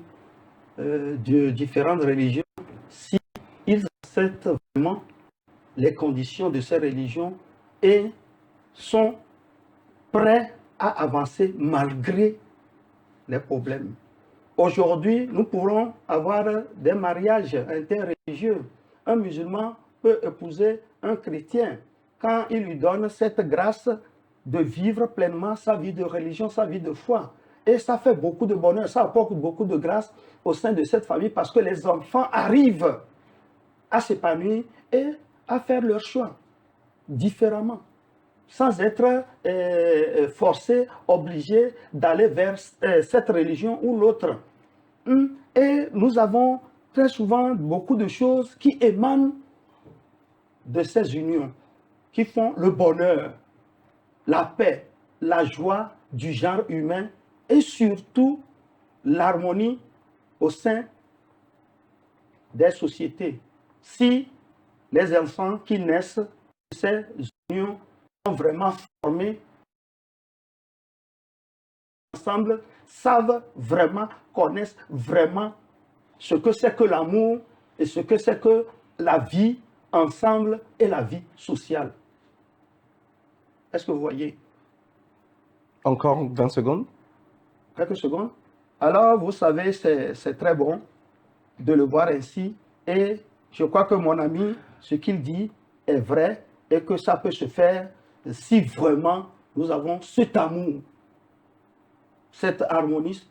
de différentes religions. Si ils acceptent vraiment les conditions de ces religions et sont prêts à avancer malgré les problèmes. Aujourd'hui, nous pourrons avoir des mariages interreligieux. Un musulman peut épouser un chrétien quand il lui donne cette grâce de vivre pleinement sa vie de religion, sa vie de foi. Et ça fait beaucoup de bonheur, ça apporte beaucoup de grâce au sein de cette famille parce que les enfants arrivent à s'épanouir et à faire leur choix différemment, sans être forcés, obligés d'aller vers cette religion ou l'autre. Et nous avons très souvent beaucoup de choses qui émanent de ces unions, qui font le bonheur, la paix, la joie du genre humain et surtout l'harmonie au sein des sociétés. Si les enfants qui naissent de ces unions sont vraiment formés ensemble, savent vraiment, connaissent vraiment ce que c'est que l'amour et ce que c'est que la vie ensemble et la vie sociale. Est-ce que vous voyez? Encore 20 secondes. Quelques secondes. Alors, vous savez, c'est très bon de le voir ainsi. Et je crois que mon ami, ce qu'il dit est vrai et que ça peut se faire si vraiment nous avons cet amour, cette harmonie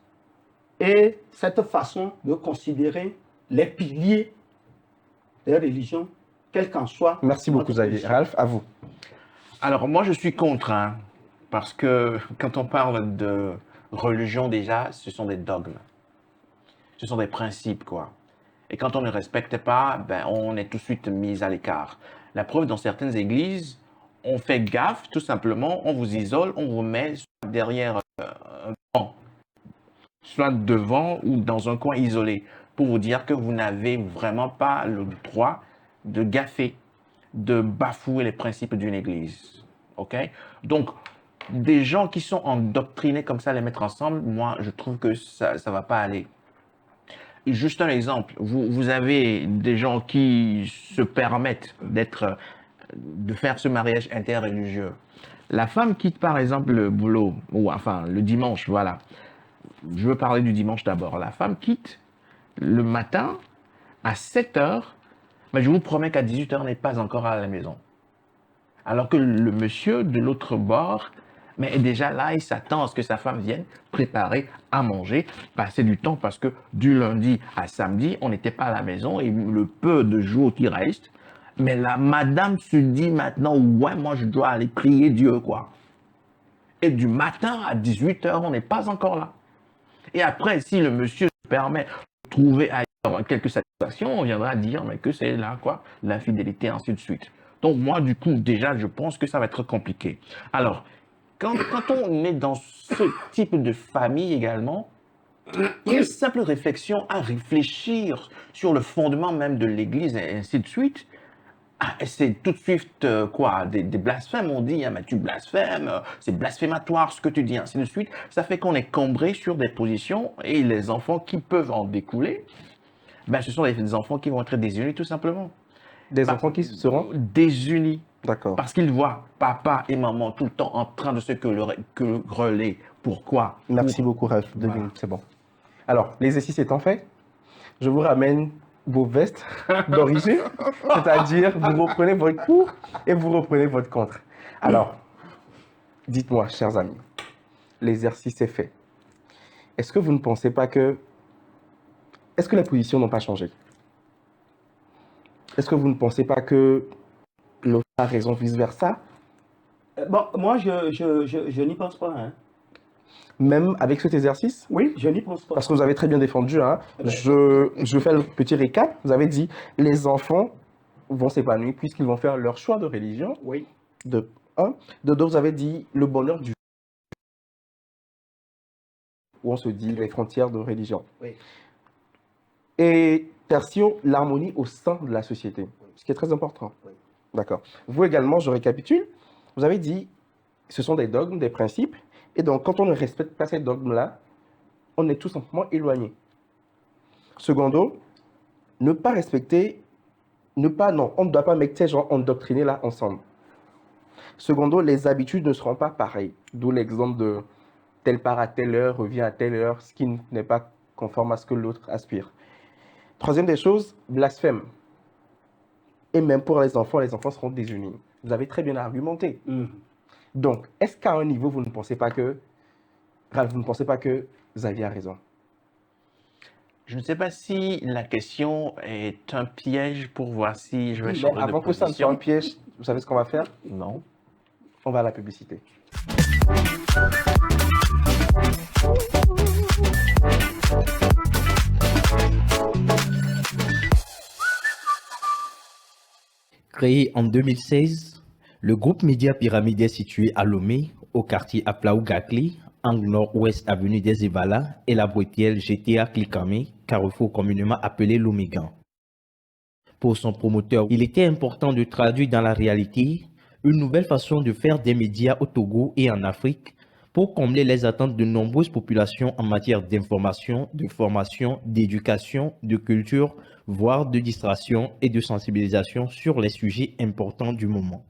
et cette façon de considérer les piliers des religions, quelle qu'en soit. Merci beaucoup, Xavier. position. Ralph, à vous. Alors, moi, je suis contre, hein, parce que quand on parle de religion, déjà, ce sont des dogmes. Ce sont des principes, quoi. Et quand on ne respecte pas, ben, on est tout de suite mis à l'écart. La preuve, dans certaines églises, on fait gaffe, tout simplement, on vous isole, on vous met derrière un banc, soit devant ou dans un coin isolé, pour vous dire que vous n'avez vraiment pas le droit de gaffer, de bafouer les principes d'une église. OK? Donc, des gens qui sont endoctrinés comme ça, les mettre ensemble, moi, je trouve que ça ne va pas aller. Et juste un exemple, vous avez des gens qui se permettent de faire ce mariage interreligieux. La femme quitte par exemple le boulot, ou enfin le dimanche, voilà. Je veux parler du dimanche d'abord. La femme quitte le matin à 7 heures, mais je vous promets qu'à 18 heures, n'est pas encore à la maison. Alors que le monsieur de l'autre bord, mais est déjà là, il s'attend à ce que sa femme vienne préparer à manger, passer du temps parce que du lundi à samedi, on n'était pas à la maison et le peu de jours qui restent. Mais la madame se dit maintenant, ouais, moi je dois aller prier Dieu, quoi. Et du matin à 18 heures, on n'est pas encore là. Et après, si le monsieur se permet de trouver ailleurs quelques satisfactions, on viendra dire mais que c'est là, quoi, l'infidélité, ainsi de suite. Donc moi, du coup, déjà, je pense que ça va être compliqué. Alors, quand on est dans ce type de famille également, il y a une simple réflexion à réfléchir sur le fondement même de l'Église et ainsi de suite. Ah, c'est tout de suite quoi, des blasphèmes, on dit, hein, mais tu blasphèmes, c'est blasphématoire ce que tu dis, ainsi de suite. Ça fait qu'on est cambré sur des positions et les enfants qui peuvent en découler, ben, ce sont des enfants qui vont être désunis tout simplement. Des enfants qui seront désunis. D'accord. Parce qu'ils voient papa et maman tout le temps en train de se quereller. Pourquoi? Merci beaucoup, Ralph. 2 minutes, c'est bon. Alors, l'exercice étant fait, je vous ramène vos vestes d'origine, c'est-à-dire vous reprenez votre pour et vous reprenez votre contre. Alors, dites-moi, chers amis, l'exercice est fait. Est-ce que vous ne pensez pas que est-ce que les positions n'ont pas changé? Est-ce que vous ne pensez pas que l'autre a raison vice-versa? Bon, moi, je n'y pense pas. Hein. Même avec cet exercice? Oui, je n'y pense pas. Parce que vous avez très bien défendu. Hein. Je fais le petit récap. Vous avez dit les enfants vont s'épanouir puisqu'ils vont faire leur choix de religion. Oui. De un. De deux, vous avez dit le bonheur du où on se dit les frontières de religion. Oui. Et tertio, l'harmonie au sein de la société, ce qui est très important. Oui. D'accord. Vous également, je récapitule, vous avez dit ce sont des dogmes, des principes, et donc quand on ne respecte pas ces dogmes-là, on est tout simplement éloigné. Secondo, ne pas respecter, non, on ne doit pas mettre ces gens endoctrinés là ensemble. Secondo, les habitudes ne seront pas pareilles, d'où l'exemple de tel part à telle heure, revient à telle heure, ce qui n'est pas conforme à ce que l'autre aspire. Troisième des choses, blasphème. Et même pour les enfants seront désunis. Vous avez très bien argumenté. Donc, est-ce qu'à un niveau, vous ne pensez pas que Xavier a raison? Je ne sais pas si la question est un piège pour voir si je vais Mais changer de avant que ça ne soit position. un piège, vous savez ce qu'on va faire? Non. On va à la publicité. Créé en 2016, le groupe Média Pyramide est situé à Lomé, au quartier Aplaou-Gakli, angle nord-ouest avenue des Evala et la Boitielle GTA Klikamé, carrefour communément appelé Lomégan. Pour son promoteur, il était important de traduire dans la réalité une nouvelle façon de faire des médias au Togo et en Afrique pour combler les attentes de nombreuses populations en matière d'information, de formation, d'éducation, de culture, voire de distraction et de sensibilisation sur les sujets importants du moment.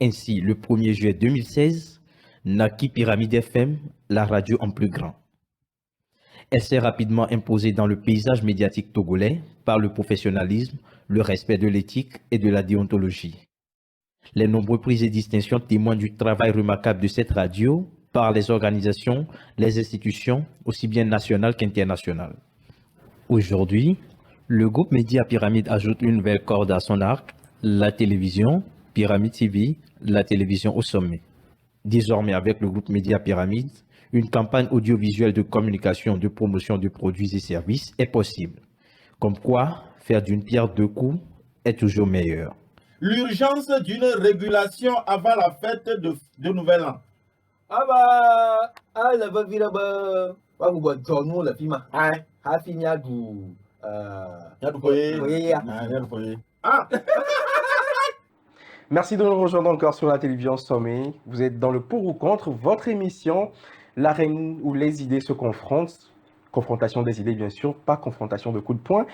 Ainsi, le 1er juillet 2016, naquit Pyramide FM, la radio en plus grand. Elle s'est rapidement imposée dans le paysage médiatique togolais par le professionnalisme, le respect de l'éthique et de la déontologie. Les nombreux prix et distinctions témoignent du travail remarquable de cette radio par les organisations, les institutions, aussi bien nationales qu'internationales. Aujourd'hui, le groupe Média Pyramide ajoute une nouvelle corde à son arc, la télévision, Pyramide TV, la télévision au sommet. Désormais, avec le groupe Média Pyramide, une campagne audiovisuelle de communication, de promotion de produits et services est possible. Comme quoi, faire d'une pierre deux coups est toujours meilleur. L'urgence d'une régulation avant la fête de Nouvel An. Ah bah, ah la va vira ba, ba vous boit tournou la fima. Ah, hafi nyadu, Ah, Merci de nous rejoindre encore sur la télévision Sommet. Vous êtes dans le pour ou contre, votre émission, l'arène où les idées se confrontent. Confrontation des idées, bien sûr, pas confrontation de coups de poing.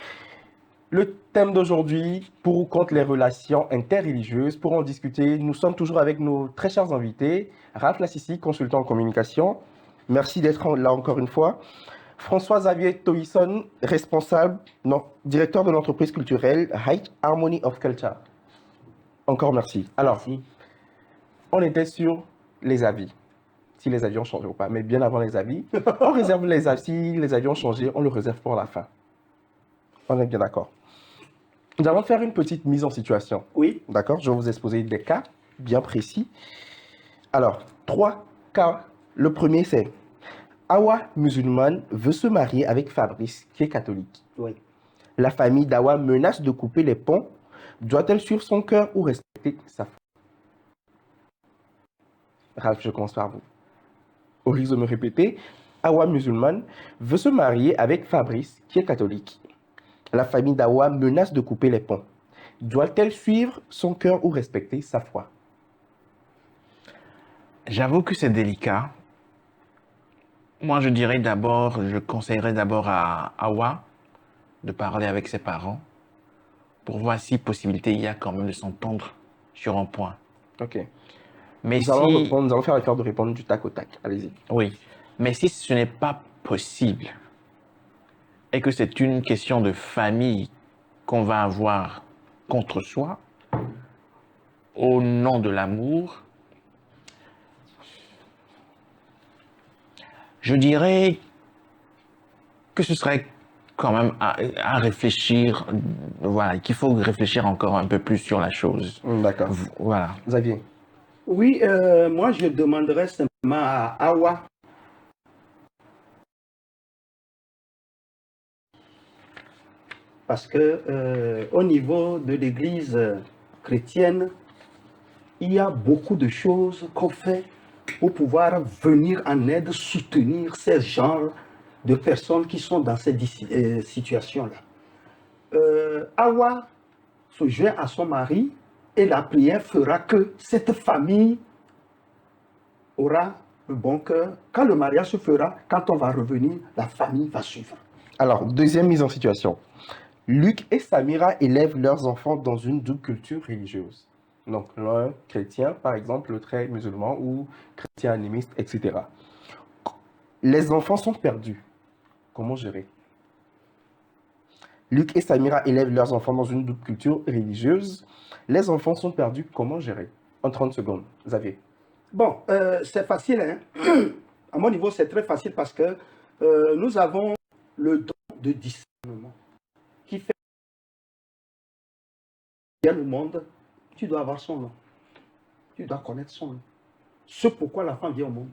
Le thème d'aujourd'hui, pour ou contre les relations interreligieuses. Pour en discuter, nous sommes toujours avec nos très chers invités. Ralph Lassissi, consultant en communication. Merci d'être là encore une fois. François-Xavier Toisson, directeur de l'entreprise culturelle High Harmony of Culture. Encore merci. Alors, on était sur les avis. Si les avis ont changé ou pas, mais bien avant les avis, on réserve les avis. Si les avis ont changé, on le réserve pour la fin. On est bien d'accord. Nous allons faire une petite mise en situation. Oui. D'accord? Je vais vous exposer des cas bien précis. Alors, 3 cas. Le premier, c'est Awa, musulmane, veut se marier avec Fabrice, qui est catholique. Oui. La famille d'Awa menace de couper les ponts. Doit-elle suivre son cœur ou respecter sa foi? Ralph, je commence par vous. Au risque de me répéter, Awa, musulmane, veut se marier avec Fabrice, qui est catholique. La famille d'Awa menace de couper les ponts. Doit-elle suivre son cœur ou respecter sa foi? J'avoue que c'est délicat. Moi, je conseillerais d'abord à Awa de parler avec ses parents pour voir si possibilité il y a quand même de s'entendre sur un point. Ok. Mais Nous allons faire l'effort de répondre du tac au tac. Allez-y. Oui, mais si ce n'est pas possible et que c'est une question de famille qu'on va avoir contre soi, au nom de l'amour, je dirais que ce serait quand même à réfléchir, voilà, qu'il faut réfléchir encore un peu plus sur la chose. D'accord. Voilà. Xavier. Oui, moi je demanderais simplement à Awa. Parce que au niveau de l'Église chrétienne, il y a beaucoup de choses qu'on fait pour pouvoir venir en aide, soutenir ces genres de personnes qui sont dans ces situations-là. Awa se joint à son mari et la prière fera que cette famille aura le bon cœur. Quand le mariage se fera, quand on va revenir, la famille va suivre. Alors, deuxième mise en situation. Luc et Samira élèvent leurs enfants dans une double culture religieuse. Donc, l'un chrétien, par exemple, l'autre est musulman ou chrétien animiste, etc. Les enfants sont perdus. Comment gérer? Luc et Samira élèvent leurs enfants dans une double culture religieuse. Les enfants sont perdus. Comment gérer? En 30 secondes. Xavier. Bon, c'est facile. Hein? À mon niveau, c'est très facile parce que nous avons le don de discernement qui fait que le monde, tu dois avoir son nom. Tu dois connaître son nom. Ce pourquoi la femme vient au monde.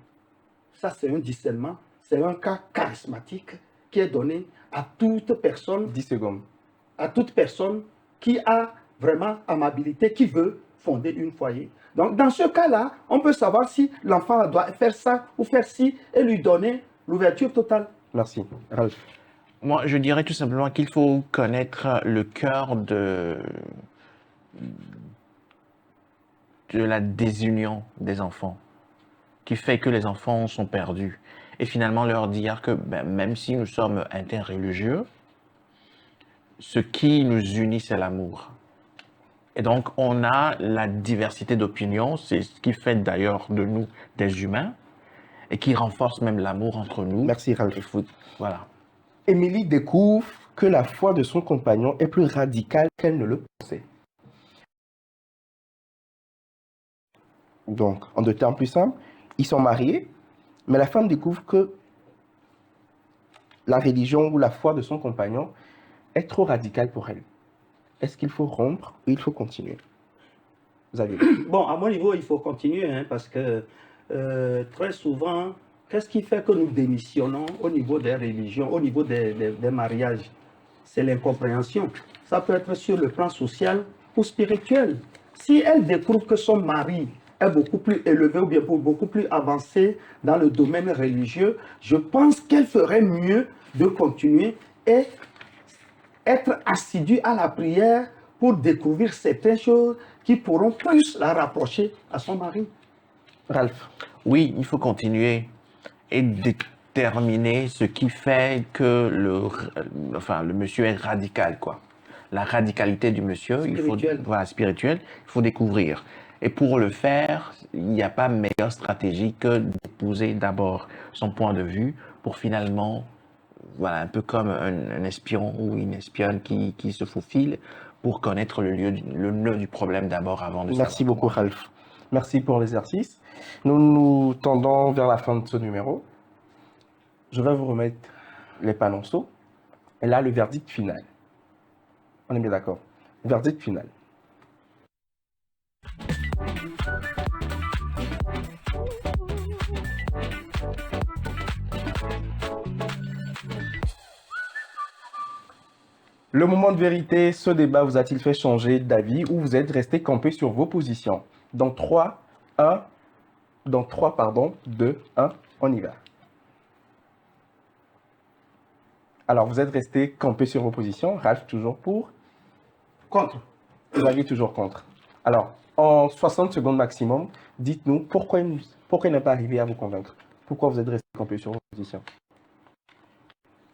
Ça, c'est un discernement. C'est un cas charismatique qui est donné à toute personne. 10 secondes. À toute personne qui a vraiment amabilité, qui veut fonder une foyer. Donc, dans ce cas-là, on peut savoir si l'enfant doit faire ça ou faire ci et lui donner l'ouverture totale. Merci. Ralph. Moi, je dirais tout simplement qu'il faut connaître le cœur de la désunion des enfants, qui fait que les enfants sont perdus. Et finalement leur dire que même si nous sommes interreligieux, ce qui nous unit, c'est l'amour. Et donc, on a la diversité d'opinions, c'est ce qui fait d'ailleurs de nous des humains, et qui renforce même l'amour entre nous. Merci, Ralph. Voilà. Émilie découvre que la foi de son compagnon est plus radicale qu'elle ne le pensait. Donc, en deux termes plus simples, ils sont mariés, mais la femme découvre que la religion ou la foi de son compagnon est trop radicale pour elle. Est-ce qu'il faut rompre ou il faut continuer? Xavier. Bon, à mon niveau, il faut continuer, hein, parce que très souvent, qu'est-ce qui fait que nous démissionnons au niveau des religions, au niveau des mariages? C'est l'incompréhension. Ça peut être sur le plan social ou spirituel. Si elle découvre que son mari est beaucoup plus élevé ou bien beaucoup plus avancé dans le domaine religieux, je pense qu'elle ferait mieux de continuer et être assidue à la prière pour découvrir certaines choses qui pourront plus la rapprocher à son mari. Ralph. Oui, il faut continuer et déterminer ce qui fait que le monsieur est radical, quoi. La radicalité du monsieur, spirituelle, il faut découvrir. Et pour le faire, il n'y a pas meilleure stratégie que d'épouser d'abord son point de vue pour finalement, voilà, un peu comme un espion ou une espionne qui se faufile pour connaître le nœud du problème d'abord avant de Merci savoir. beaucoup, Ralph. Merci pour l'exercice. Nous nous tendons vers la fin de ce numéro. Je vais vous remettre les panonceaux. Et là, le verdict final. On est bien d'accord. Verdict final. Le moment de vérité, ce débat vous a-t-il fait changer d'avis ou vous êtes resté campé sur vos positions? Dans 3, 2, 1, on y va. Alors, vous êtes resté campé sur vos positions. Ralph, toujours pour? Contre. Xavier, toujours contre. Alors, en 60 secondes maximum, dites-nous pourquoi il n'est pas arrivé à vous convaincre. Pourquoi vous êtes resté campé sur vos positions?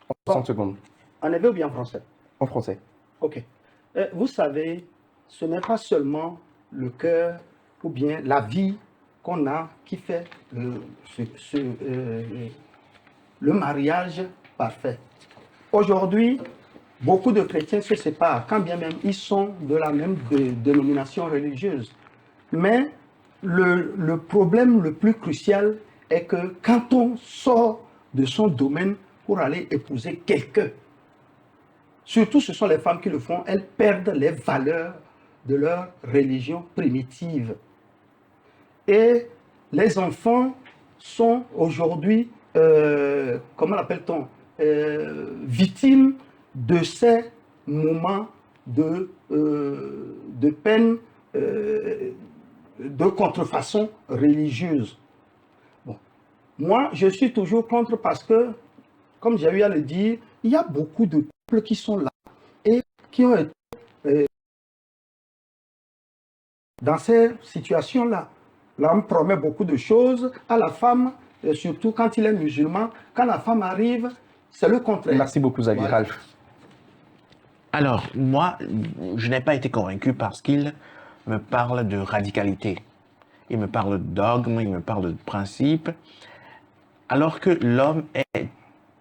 En 60 secondes. En hébreu ou bien en français? En français. Ok. Vous savez, ce n'est pas seulement le cœur ou bien la vie qu'on a qui fait le mariage parfait. Aujourd'hui, beaucoup de chrétiens se séparent, quand bien même ils sont de la même dénomination religieuse. Mais le problème le plus crucial est que quand on sort de son domaine pour aller épouser quelqu'un, surtout ce sont les femmes qui le font, elles perdent les valeurs de leur religion primitive. Et les enfants sont aujourd'hui, comment l'appelle-t-on, victimes de ces moments de peine, de contrefaçon religieuse. Bon. Moi, je suis toujours contre parce que, comme j'ai eu à le dire, il y a beaucoup de couples qui sont là et qui ont été dans ces situations-là. L'homme promet beaucoup de choses à la femme, et surtout quand il est musulman. Quand la femme arrive, c'est le contraire. Merci beaucoup, Xavier. Voilà. Ralph. Alors, moi, je n'ai pas été convaincu parce qu'il me parle de radicalité. Il me parle de dogme, il me parle de principe. Alors que l'homme est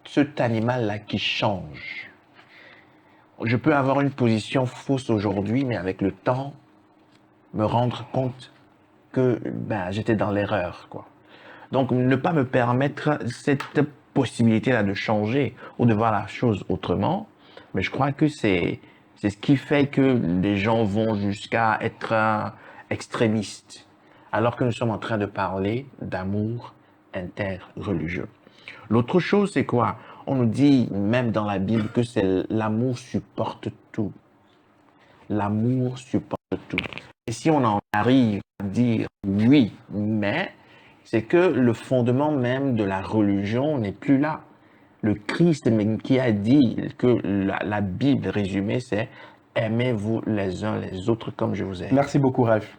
cet animal-là qui change. Je peux avoir une position fausse aujourd'hui, mais avec le temps, me rendre compte que j'étais dans l'erreur, quoi. Donc, ne pas me permettre cette possibilité-là de changer ou de voir la chose autrement, mais je crois que c'est ce qui fait que les gens vont jusqu'à être extrémistes, alors que nous sommes en train de parler d'amour interreligieux. L'autre chose, c'est quoi? On nous dit, même dans la Bible, que c'est l'amour supporte tout. L'amour supporte tout. Et si on en arrive à dire oui, mais c'est que le fondement même de la religion n'est plus là. Le Christ même qui a dit que la Bible résumée, c'est « Aimez-vous les uns les autres comme je vous aime ». Merci beaucoup, Ralph.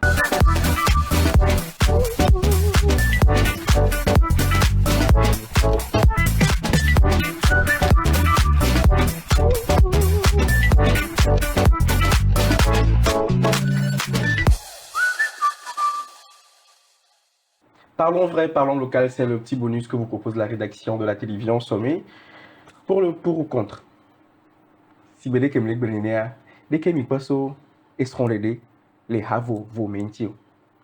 Parlons vrai, parlons local, c'est le petit bonus que vous propose la rédaction de la télévision Sommet. Pour le pour ou contre. Si vous voulez que vous dès que vous passez au les havo vos mentio.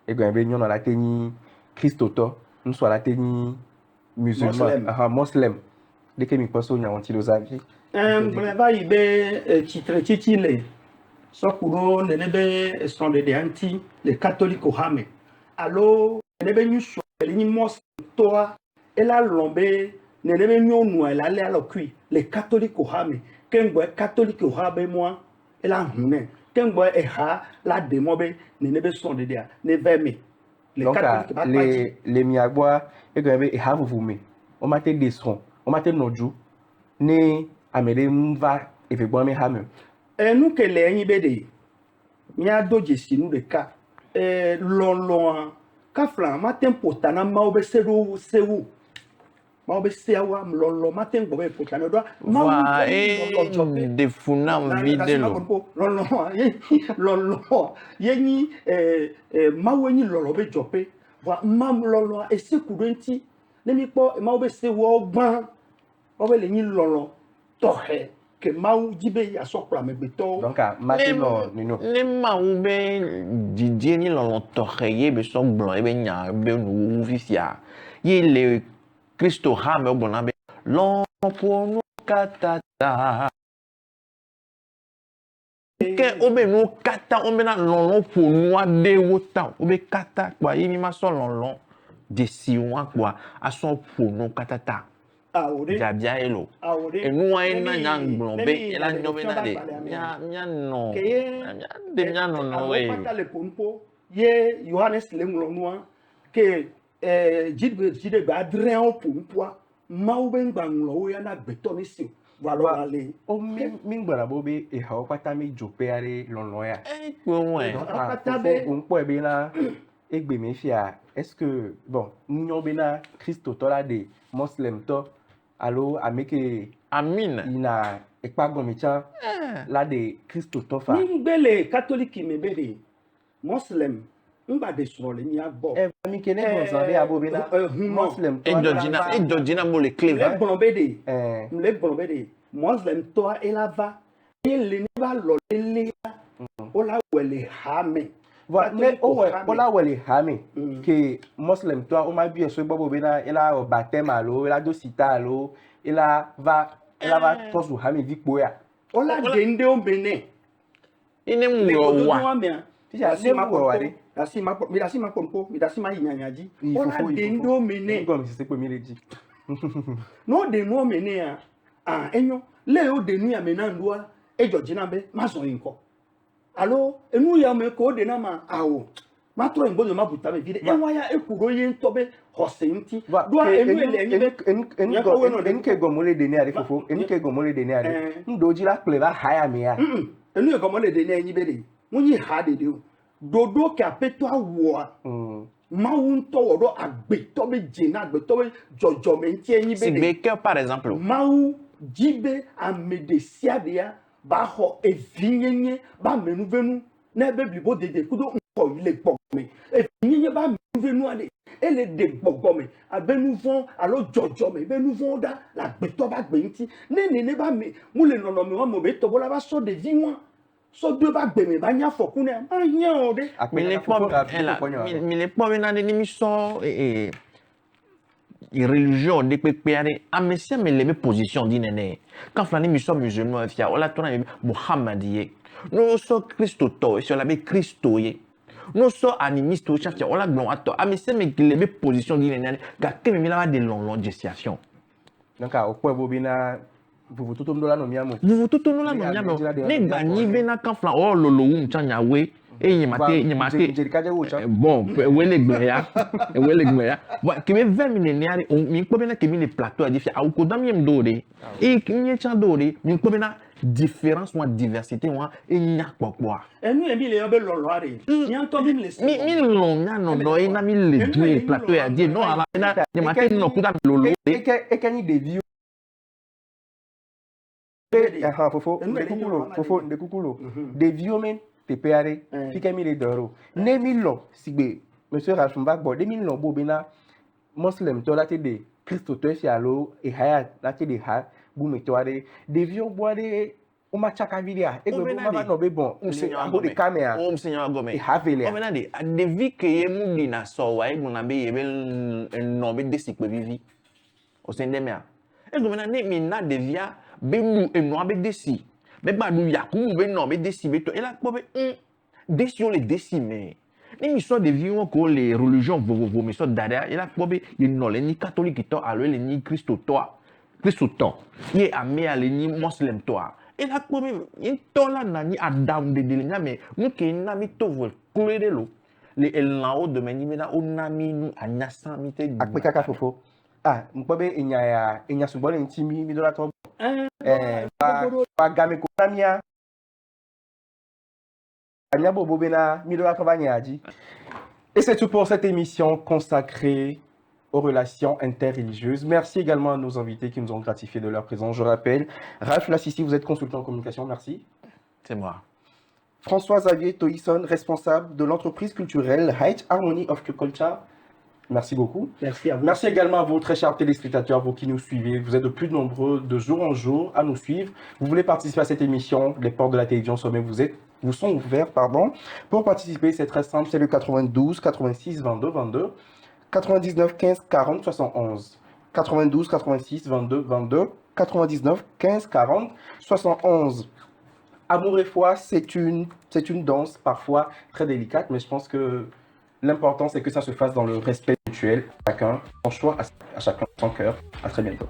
Et bien, nous dans la ténie Christoto, nous sommes la ténie musulman, musulman. Dès que vous passez au avis. Breva ibe titre titile. Sokuro nenebe son de anti les catholiques au hame. Allo nenebe ñu so ni mos toa et la lombe nenebe ñu nu la le alo kui les catholiques au hame. Kengbo catholique au hame moi et la hune. Kengbo e ha la demobe nenebe son de dia ne veme. Donc les miagwa et que e ha vous me. On m'a té desron, on m'a té noju ne amede mva e fe bon me hame. Nous que les Nibédé, il y a d'autres nous de cas. Lolo, Kafla, matin potana, maube seru, seru. Maube sewa, lolo, matin bobe potana, doit. Voilà, et des funam vidéo. Lolo, lolo, yeni, maweni lolo be jopé. Voilà, mam lolo, et ce courenti, n'aimez pas, maube sewa, ban, maube les lolo, toré. Que Maou Djibé a son plan, mais béton. Donc, maintenant, nous. Les Maou Didier ni l'on torréé, mais son blanc, et bien, nous, vifia. Il est Christo Ham, au bon abbé. L'on pour nous, catata. Que obe nous kata, on mena l'on pour nous, de autant. Obe kata, quoi, il m'a son l'on. Des sioux, quoi, à son pour nous, catata. Jabia elo. Et nous a une yang blombe et la novena de mia non. De mia non no e. Le pompo ye Johannes Lemlonoa que jide ba dren o pompo ma o ben gbanglo ya na betonisi. Voilà aller. O mingbara bobe e ha o pata mi jope are lonlon ya. Eh ouais. On peut bien là egbe me fia. Est-ce que bon, nous bena Christo tola de Muslim to allo ameke Amin. Ina ekpa gomicha la de Christo tofa. Mingbele catholique me bede Muslim ngba de so le mi agbo. Mi kene bonzande abobena Muslim to. Edodina mo le clé. Le bombede. Le bombede. Muslim to elava. Il ne va lo le ola wele hame. Voilà, mais ola wele hame que Muslim toi on m'a vu sur bobo bena ela baptême alo ela do cita alo ela va tozu hame vikpo ya Ola dende o mene. Ine Le mwo kodo wa. no amea. Tija, Dasi ma ne mwa wade. pompo. Dasi ma pompo. Dasi ma inyanyaji. Il Ola faut dende o mene. Comme si c'est pas mis dit. No de no mene ya. Ah enyo. Le o de nu ya mena ndua. Ejo jinabe. Mazo inko. Alo. Enu ya me ko de na ma. Awo. Ma tro mbozo ma butabe vide. Enwa ya ekuro ye ntobe. Hose nti. Dua enu ele enyibe. Enke gomole dene ari fofo. Enke gomole dene ari. Ndoji la pleba haya me ya. Enu egomole dene enyibe de. Munyi ha de o. Dodo ke apeto awo. Mawu ntọwọ do agbetọ be jena agbetọ be jọjọ me nti enyi be Sigbe ke par exemple. Mawu jibe amedesia de ya ba xɔ evinyenye ba menuvenu ne be blibo dede kudo nkɔ le gbɔgbɔme evinyenye ba menuvenu ade ele de gbɔgbɔme abe nuvɔ alo jɔjɔme be nuvɔ da la agbetɔ ba gbe nti ne nene ba me mu le nɔnɔme wɔme o be tɔbɔ la ba sɔ ɖevi ŋua. So deux bacs de mes bagnas faut qu'on ait un rien de. Mais les pommes na de l'émission et religion de pépéare a monsieur mais les positions d'inene quand flani mission musulman fia on la tourne Muhammadie nous sommes Christo to sur la be Christo ye nous sommes animistes au chef on la glon ato a monsieur mais les positions d'inene ga que me la de long gestation donc au point bobina vous tout la nomiamo vous tout la nomiamo ne gagni bena quand flan oh lolo un chanya we e nyimate bon wele gbeya bon que me 20 millénaires mi ko bena que mi le plateau a diffia au ko dam yem dore e kinye chan dore mi ko bena différence ou diversité ou e nya popoa e nu e mi le obe lolo are nyan to mi le mi lo nya no do e na mi le du plateau a dire non ala na nyimate no ku da lolo e kani de view fofo de kukulo de vieux men te peare fika mi le doro ne mi lo sigbe monsieur Rafumba bo de mi lo bo bena muslim to la te de Christo to si alo e haya la te de ha bu me to ade de vieux bo de o ma chaka vidia e go ma no be bon o de camera o msenyo agome e havele o menade de vi ke ye mu ni na so wa e mo na be ye be no be de sikpe vivi o sendemia e go menade mi na de via be mu enu abe desi be ba nu yakumu be no be desi be to e la po be desi on les décimés ni mi so de vion ko les religions vovo mi so dada e la po be ye no le ni catholique to alo le ni Christo to ye ame ale ni muslim to e la po be in to la na ni adam de nya me mu ke na mi to vol clé de lo le elan o de meni me na o na mi nu anyasa mi te akpeka ka fofo mkpobe enya sugbon ntimi mi do la to game ko namia anya bobo bena mi do la to banyaji. Et c'est tout pour cette émission consacrée aux relations interreligieuses. Merci également à nos invités qui nous ont gratifié de leur présence. Je rappelle, Ralph Lassissi, vous êtes consultant en communication, merci. C'est moi. François Xavier Toyson, responsable de l'entreprise culturelle Height Harmony of Culture. Merci beaucoup. Merci à vous. Merci également à vous, très chers téléspectateurs, vous qui nous suivez. Vous êtes de plus nombreux de jour en jour à nous suivre. Vous voulez participer à cette émission, les portes de la télévision sommet vous sont ouverts. Pour participer, c'est très simple, c'est le 92 86 22 22, 99 15 40 71. 92 86 22 22, 99 15 40 71. Amour et foi, c'est une danse parfois très délicate, mais je pense que l'important, c'est que ça se fasse dans le respect mutuel. Chacun, son choix, à chacun son cœur. À très bientôt.